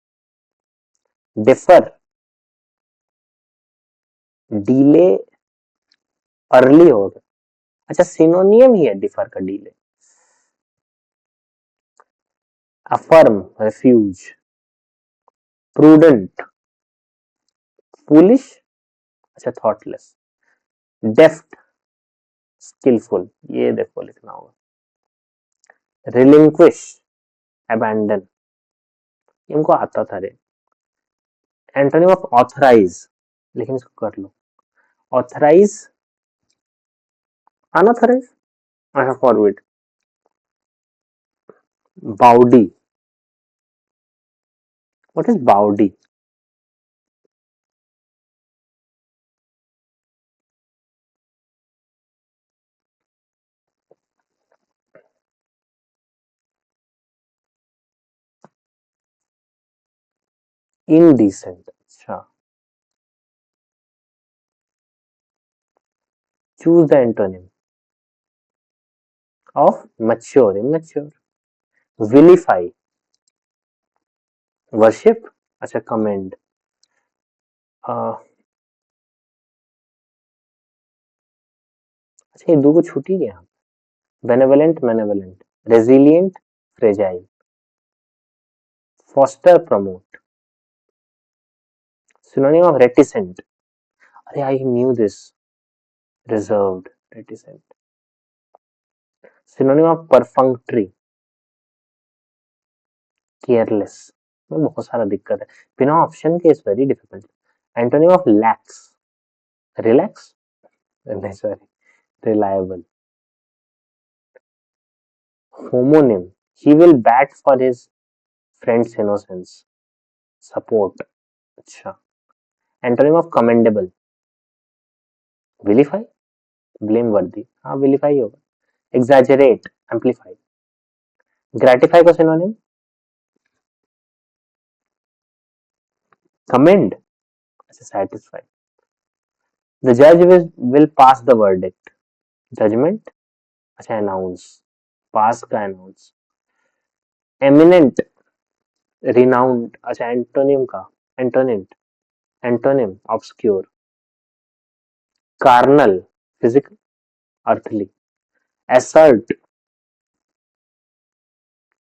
डिफर, डीले, अर्ली हो गया, अच्छा सिनोनियम ही है डिफर का, delay. Affirm, refuse, prudent, foolish, अच्छा थॉटलेस, डेफ्ट, स्किलफुल, ये देखो लिखना होगा। रिलिंक्विश, अबैंडन, इनको आता था रे। एंटोनिम ऑफ ऑथराइज, लेकिन इसको कर लो। ऑथराइज, अनऑथराइज, अच्छा forward, bawdy, what is bawdy? Indecent, अच्छा। Choose the antonym of mature, immature, vilify, worship, अच्छा कमेंड, अच्छा ये दो को छूट ही गया। Benevolent, malevolent, resilient, fragile, foster, promote, synonym of reticent, अरे I knew this, reserved, reticent, synonym of perfunctory, careless, में बहुत सारा दिक्कत है, बिना ऑप्शन के is very difficult. Antonym of lax, relax, नहीं sorry, reliable, homonym, he will bat for his friend's innocence, support, अच्छा। Antonym of commendable, vilify, blameworthy, हाँ विलीफाई होगा। एग्जैजरेट, एम्पलीफाई, ग्रेटिफाई का सिनोनिम, कमेंड, अच्छा satisfy, the judge will pass the verdict, judgement, अच्छा announce, pass का announce. Eminent, renowned, अच्छा antonym का, antonym, antonym obscure. Carnal, physical, earthly. Assert,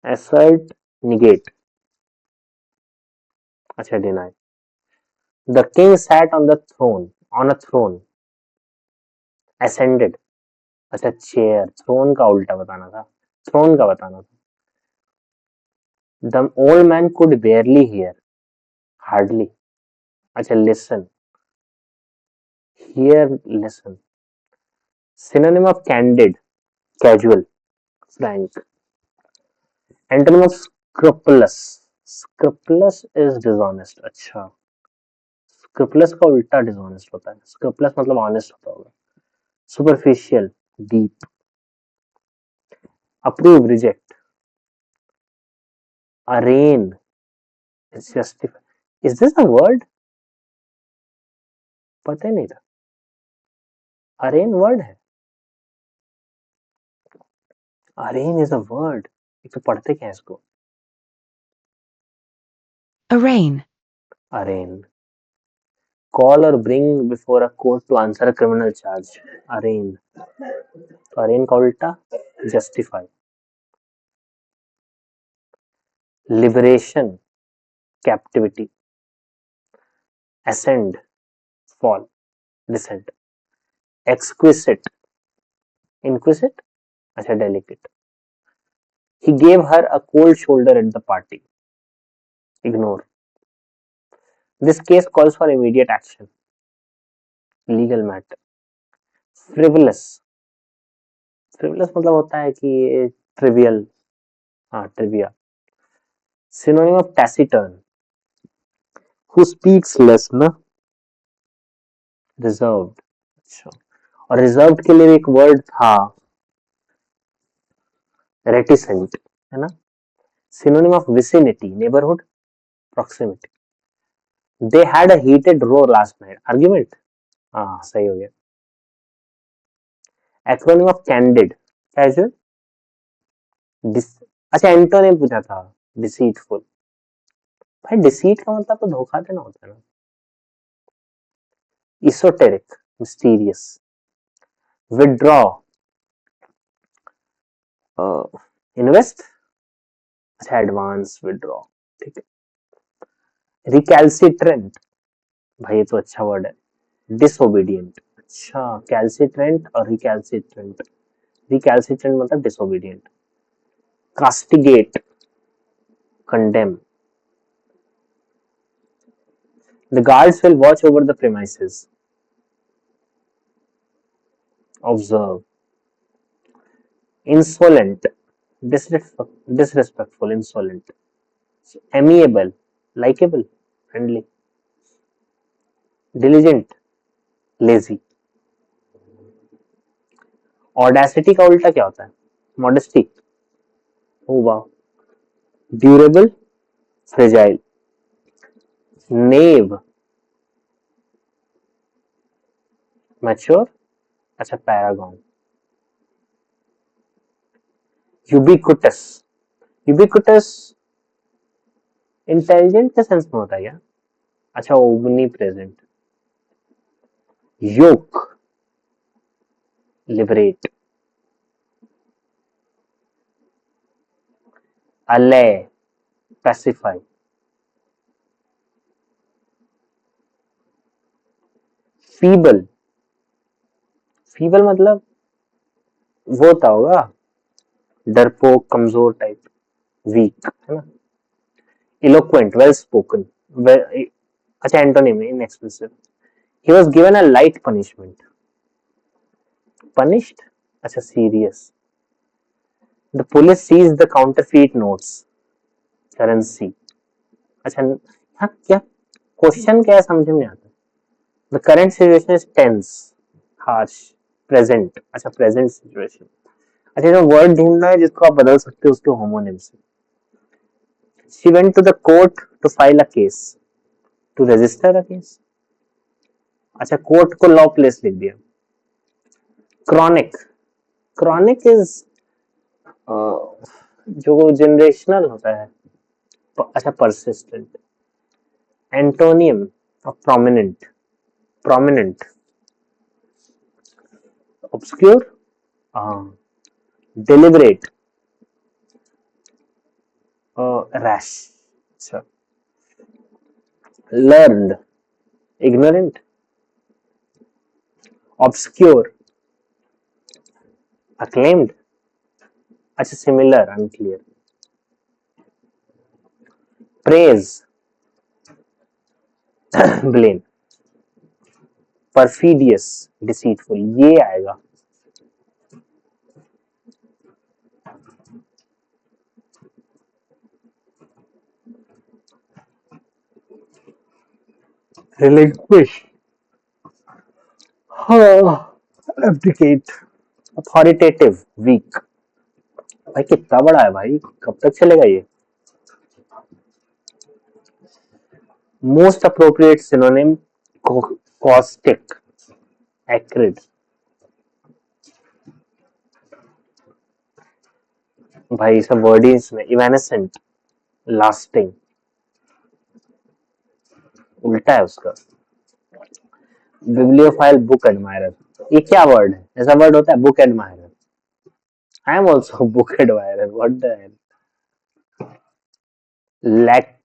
assert, negate, अच्छा deny. The king sat on the throne, on a throne, ascended, अच्छा chair, throne का उल्टा बताना था, थ्रोन का बताना था। The old man could barely hear, hardly, अच्छा listen, hear listen. Synonym of candid, casual, frank. Antonym of scrupulous, scrupulous is dishonest, अच्छा स्क्रपुलस का उल्टा डिसऑनेस्ट होता है, स्क्रपुलस मतलब ऑनेस्ट होता होगा। Superficial, deep. Approve, reject. Arraign, it's justify, is this a word? पता ही नहीं था, अरेन वर्ड है, अरेन इज अ वर्ड। एक तो पढ़ते क्या है इसको? Arraign. अरेन, कॉल और bring before a court to answer a criminal charge, arraign. तो अरेन का उल्टा justify. Liberation, captivity. ascend, fall, descent. exquisite, inquisite, अच्छा delicate. He gave her a cold shoulder at the party, ignore. This case calls for immediate action, legal matter. frivolous, frivolous मतलब होता है कि ये trivial, हाँ trivia. synonym of taciturn, who speaks less ना, reserved, अच्छा, और reserved के लिए एक word था reticent, है ना. synonym of vicinity, neighborhood, proximity. They had a heated row last night, argument, हाँ सही हो गया. एक्रोनिम ऑफ कैंडिड, कैजुअल, अच्छा एंटोनिम पूछा था, डिसीटफुल। भाई डिसीट का मतलब तो धोखा देना होता है ना. Esoteric, mysterious. विदड्रॉ, इन्वेस्ट, अच्छा एडवांस विदड्रॉ, ठीक है. रिकैल्सिट्रेंट, भाई ये तो अच्छा वर्ड है. डिसोबीडियंट, अच्छा कैल्सिट्रेंट और रिकैल्सिट्रेंट. रिकैल्सिट्रेंट मतलब disobedient. Castigate, condemn. The guards will watch over the premises. Observe. Insolent, disrespectful, insolent. Amiable, likable, friendly. Diligent, lazy. Audacity का उल्टा क्या होता है? Modesty. Oh wow. Durable, fragile. Knave, mature, अच्छा paragon. Ubiquitous, ubiquitous इंटेलिजेंट के sense में होता है क्या? अच्छा ओमनी प्रेजेंट. योक, लिबरेट. अले, पैसिफाई. फीबल, फीबल मतलब वो होता होगा डरपोक, कमजोर टाइप, वीक, है ना. इलोक्वेंट, वेल स्पोकन, अच्छा antonym inexpressive. He was given a light punishment, punished, अच्छा serious. The police seize the counterfeit notes, currency, अच्छा हाँ क्या क्वेश्चन क्या है समझ में नहीं आता. The current situation is tense, harsh, present, अच्छा प्रेजेंट सिचुएशन. अच्छा जो वर्ड ढूंढना है जिसको आप बदल सकते हो उसके होमोनिम से. She went to the court to file a case, to register a case. अच्छा कोर्ट को लॉ प्लेस लिख दिया. क्रॉनिक, क्रॉनिक इज जो जनरेशनल होता है, अच्छा persistent. Antonym of prominent, prominent, obscure, deliberate, rash, अच्छा, लर्नड, इग्नोरेंट, ऑब्सक्योर, अक्लेम्ड, अच्छा similar, unclear, praise, blame, perfidious, deceitful, ये आएगा। रिलिंक्विश, हाँ, एब्डिकेट, अथॉरिटेटिव, वीक। भाई कितना बड़ा है भाई, कब तक चलेगा ये। Most appropriate synonym, caustic, acrid, भाई सब वर्ड ही इसमें, इवेनेसेंट, लास्टिंग, उल्टा है उसका। बिब्लियोफाइल, बुक एडमायरर, ये क्या वर्ड है, ऐसा वर्ड होता है book admirer. I am also book admirer, what the hell. लैक,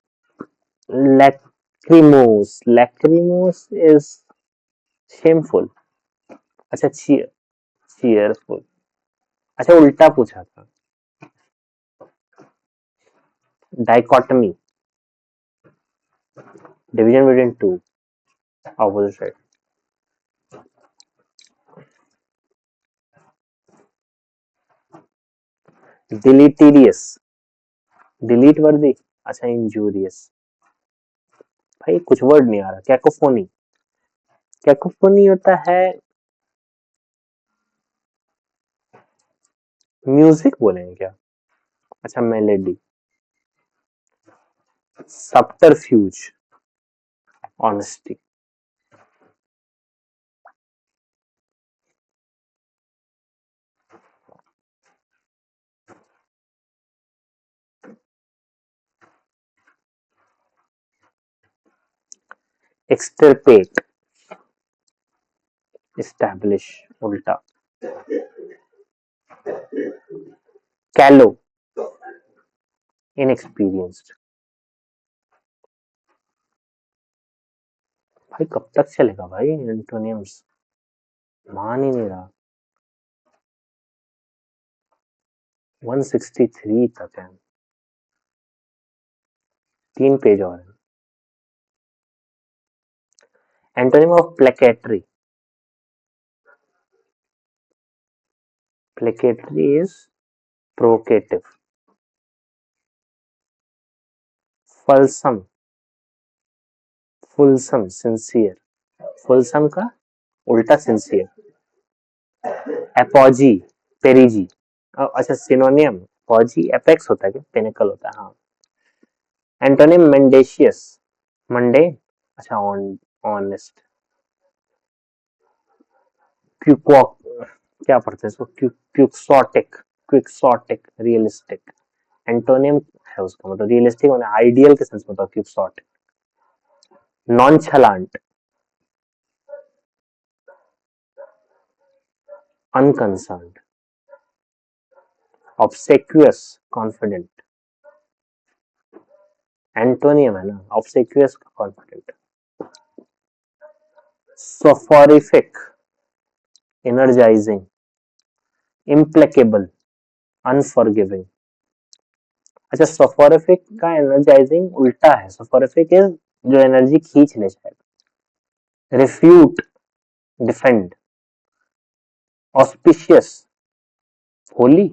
लैक्रिमोस, लैक्रिमोस इज शेमफुल, अच्छा चीयरफुल, अच्छा उल्टा पूछा था। Dichotomy, division between two, opposite side. Deleterious, delete worthy, अच्छा इंजूरियस, भाई कुछ वर्ड नहीं आ रहा। कैकोफोनी, कैकोफोनी होता है, म्यूजिक बोलेंगे क्या, अच्छा मेलेडी। सबटरफ्यूज, ऑनेस्टी। एक्सटिरपेट, एस्टैब्लिश, उल्टा। कैलो, इनएक्सपीरियंस्ड। भाई कब तक चलेगा भाई एंटोनियम्स, मान ही नहीं रहा। 163 तक है, 3 पेज और है। Antonym of placatory, placatory is provocative. Fulsome, fulsome, sincere, fulsome का उल्टा सिंसियर। एपोजी, पेरिजी, अच्छा सिनोनियम, एपोजी एपेक्स होता है क्या, पिनेकल होता है, हाँ। एंटोनिम मेंडेशियस, मंडे, अच्छा ऑनेस्ट। क्यूकॉक, क्या पढ़ते हैं इसको, क्विक्सोटिक, क्विक्सोटिक, रियलिस्टिक। एंटोनिम है उसका मतलब रियलिस्टिक होना, आइडियल के सेंस में होता है quixotic. Nonchalant, unconcerned. Obsequious, confident, antonym है ना obsequious, confident. Soporific, energising, implacable, unforgiving. अच्छा सोफोरिफिक का एनर्जाइजिंग उल्टा है, सोफोरिफिक इज जो एनर्जी खींच ले शायद। Refute, defend. ऑस्पिशियस, होली,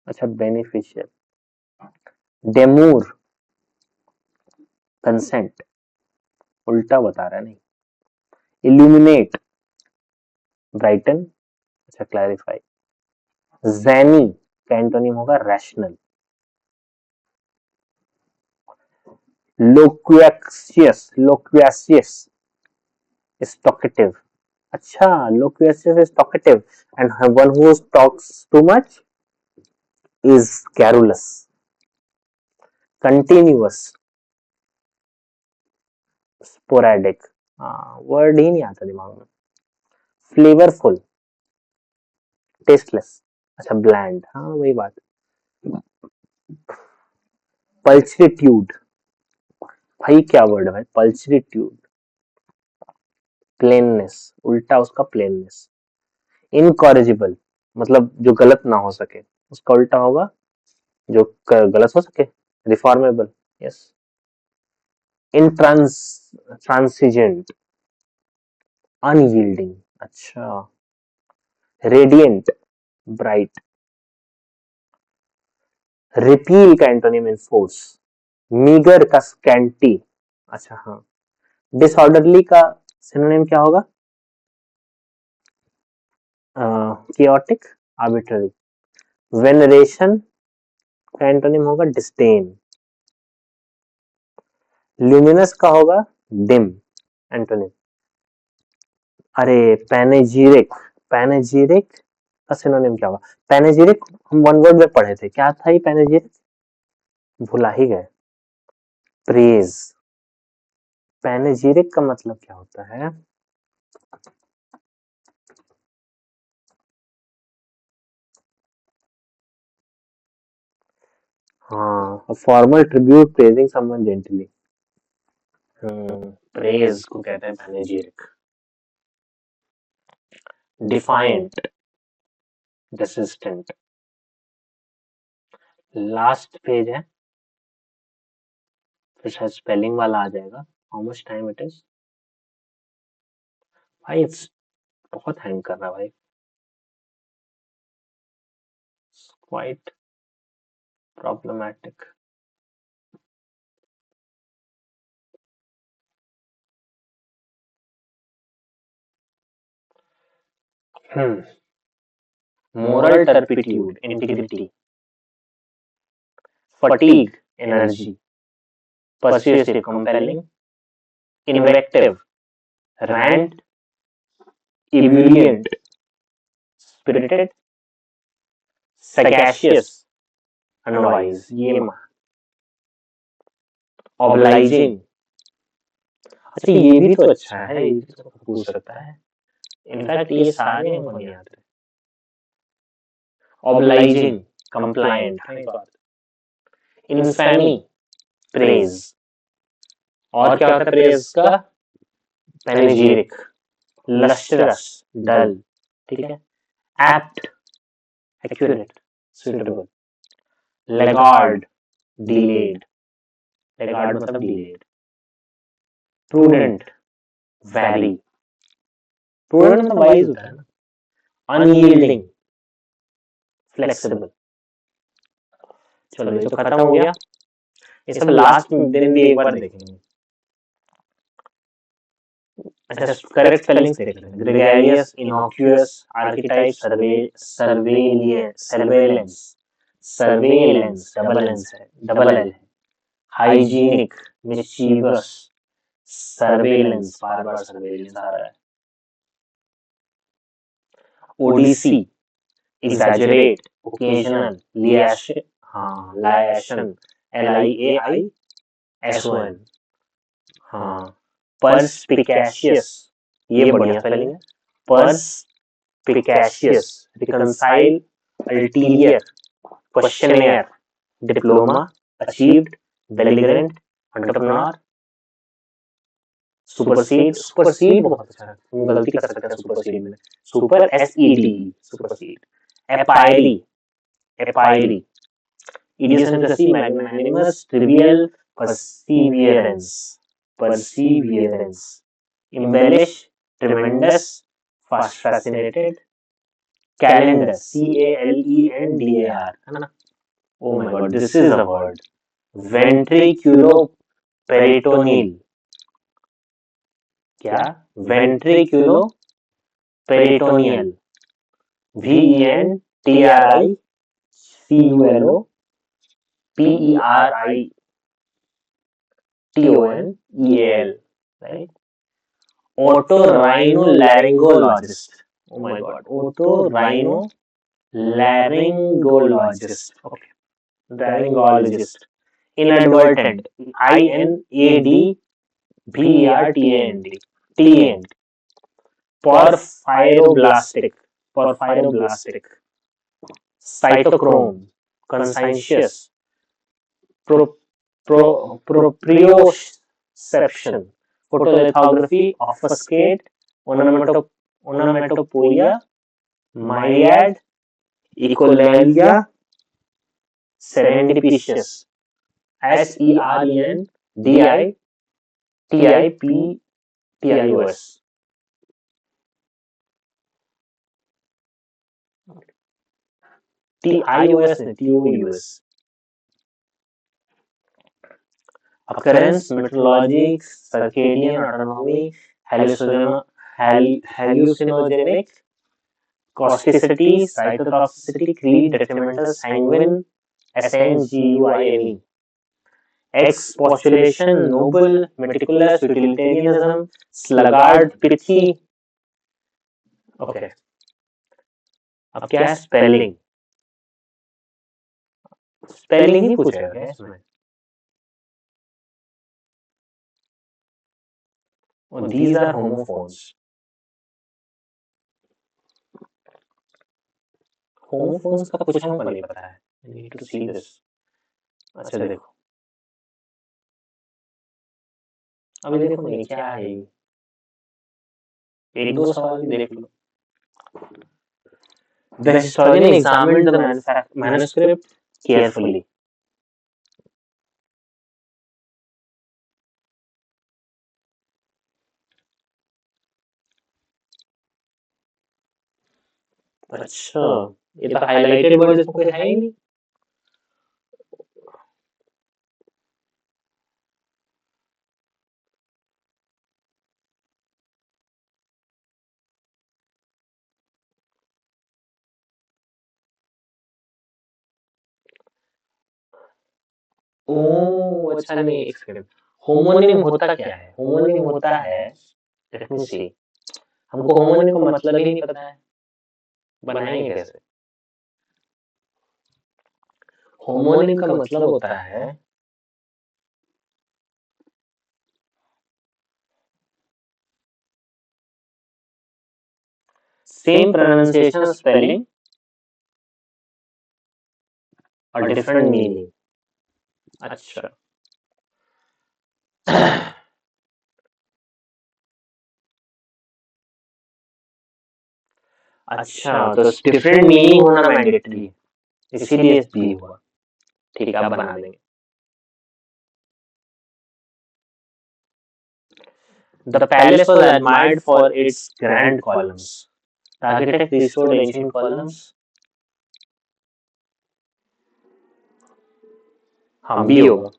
अच्छा बेनिफिशियल। डेमूर, कंसेंट, उल्टा बता रहा है नहीं। इल्यूमिनेट, ब्राइटन, अच्छा क्लैरिफाई। जैनी का एंटोनिम होगा रैशनल। लोक्वेशियस, लोक्वेशियस, स्टोकेटिव, अच्छा, loquacious is talkative and one who talks too much is garrulous. Continuous, sporadic, हाँ वर्ड ही नहीं आता दिमाग में. Flavourful, tasteless. अच्छा ब्लैंड, हाँ वही बात. पल्चरिट्यूड, भाई क्या वर्ड है भाई, पल्चरिट्यूड. प्लेननेस, उल्टा उसका प्लेननेस. इनकॉरिजिबल, मतलब जो गलत ना हो सके, उसका उल्टा होगा जो गलत हो सके. Reformable, yes. Intransigent, unyielding. अच्छा. Radiant, bright. रिपील का एंटोनिम इन फोर्स. मीगर का स्कैंटी. अच्छा हाँ. डिसऑर्डरली का सिनोनिम क्या होगा? chaotic, arbitrary. वेनरेशन का एंटोनिम होगा डिस्डेन. ल्यूमिनस का होगा डिम एंटोनिम. अरे पैनेजीरिक, पैनेजीरिक का सिनोनिम क्या होगा? पैनेजीरिक हम वन वर्ड में पढ़े थे, क्या था ये पैनेजीरिक? भुला ही गए. प्रेज. पैनेजीरिक का मतलब क्या होता है? हाँ, formal tribute praising someone gently. Praise को कहते हैं panegyric. Defiant, resistant. Last page है, फिर शायद स्पेलिंग वाला आ जाएगा. How much time it is? भाई इट्स बहुत हैंग कर रहा है भाई. Quite problematic. Moral turpitude, integrity. Fatigue, energy. persuasive, compelling. Invective, rant. Ebullient, spirited. Sagacious, unwise. ये obliging. अच्छा ये भी तो अच्छा है, ये भी तो पूछ सकता है. इनफैक्ट ये सारे हमको नहीं आते. obliging, compliant. infamy, praise. और क्या होता है प्रेज का? पैनेजिरिक. Lustrous, dull. ठीक है. Apt, accurate, suitable. Laggard, delayed. Laggard मतलब डिलेड. Prudent, wary. प्रूडेंट मतलब वाइज होता है ना. Unyielding, flexible. चलो ये तो खत्म हो गया. ये सब लास्ट दिन भी एक बार देखेंगे. अच्छा करेक्ट स्पेलिंग्स देख लें. Gregarious, innocuous, archetype, surveillance. Surveillance double L है. Hygienic, mischievous. सर्वेलेंस, बार बार सर्वेलेंस आ रहा है. Odissi, exaggerate, occasional, liation. हाँ liation, LIAISON. हाँ. perspicacious, ये बढ़िया स्पेलिंग है. perspicacious. reconcile, ulterior, questionnaire, diploma, achieved, belligerent, entrepreneur. supersede, supersede बहुत अच्छा है, तुम गलती कर सकते हैं supersede में. super SED, supersede. एपायरी, एपायरी. idiosyncrasy, magnanimous, trivial, perseverance, perseverance. embellish, tremendous, fascinated. calendar, CALENDAR, है ना. oh my god, this is a word. ventriculoperitoneal. क्या? ventriculoperitoneal. VENTRICULOPERITONEAL, right. otorhinolaryngologist. Oh my god, otorhinolaryngologist. Okay, laryngologist. Inadvertent, INADVERTANT. TANT. Porphyroblastic. Porphyroblastic. Cytochrome. Conscientious. Pro, Proprioception. Photolithography. Obfuscate. Onomatopoeia. Myriad. Echolalia. Serendipitous. SERENDITIPTIOS. TIOS and TOUS. Occurrence, meteorologic, circadian autonomy, hallucinogenic, causticity, cytotoxicity, creed, detrimental, sanguine, SNGUINE. Expostulation, noble, meticulous, utilitarianism, sluggard, pithy. Okay. अब क्या है spelling? Spelling ही पूछेगा क्या इसमें? और these are homophones. homophones का कुछ हमको नहीं पता है. I need to see this. अच्छा देखो. अभी देखो ये क्या है? एक दो सवाल भी देख लो. The historian examined the manuscript carefully. अच्छा, ये तो हाइलाइटेड वर्ड इसमें कोई है ही नहीं. ओह अच्छा नहीं, एक सेकंड. होमोनिम होता क्या है? होमोनिम होता है, लेट मी सी. हमको होमोनिम का मतलब ही नहीं पता है. बनाएंगे कैसे? होमोनिम का मतलब होता है सेम प्रोनाउंसिएशन स्पेलिंग और डिफरेंट मीनिंग. अच्छा. अच्छा तो डिफरेंट मीनिंग होना मैंडेटरी है, इसीलिए बी हुआ. ठीक है, आप बना देंगे. The palace was admired for its grand columns. The architect restored ancient columns. हाँ बी होगा.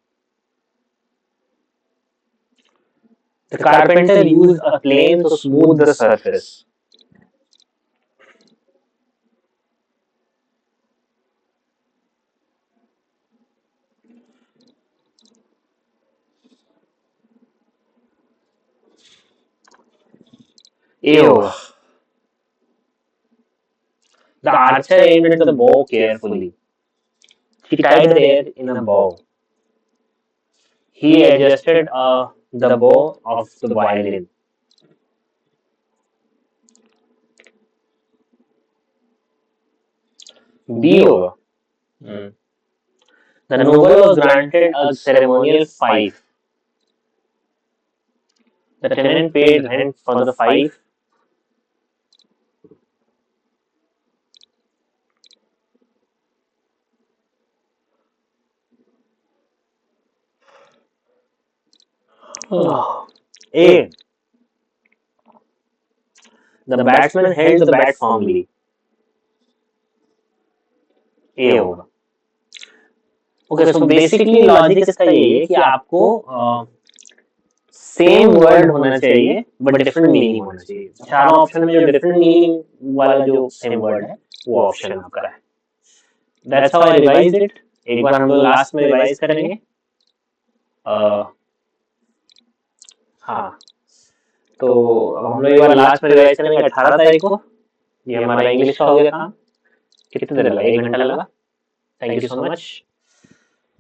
The carpenter used a plane to smooth the surface. A होगा. The archer aimed at the bow carefully. He tied her hair in a bow. He adjusted the bow of the violin. B होगा. The noble was granted a ceremonial fief. The tenant paid rent for the fief. A. The batsman held the bat firmly. A होगा. Okay, so basically logic इसका यही है कि आपको same word होना चाहिए but different meaning होना चाहिए. चारों ऑप्शन में जो डिफरेंट मीनिंग वाला जो सेम वर्ड है वो ऑप्शन आपका है. That's how I revised it. एक बार हम लोग लास्ट में रिवाइज करेंगे. हाँ, तो अब हम लोग एक बार लास्ट में रिवाइज करेंगे 18 तारीख को। ये हमारा इंग्लिश का हो गया काम। कितने देर लगा? 1 घंटा लगा। Thank you so much.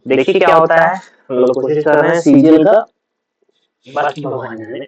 देखिए क्या होता है। हम लोग कोशिश कर रहे हैं सीजीएल का, बाकी भगवान जाने।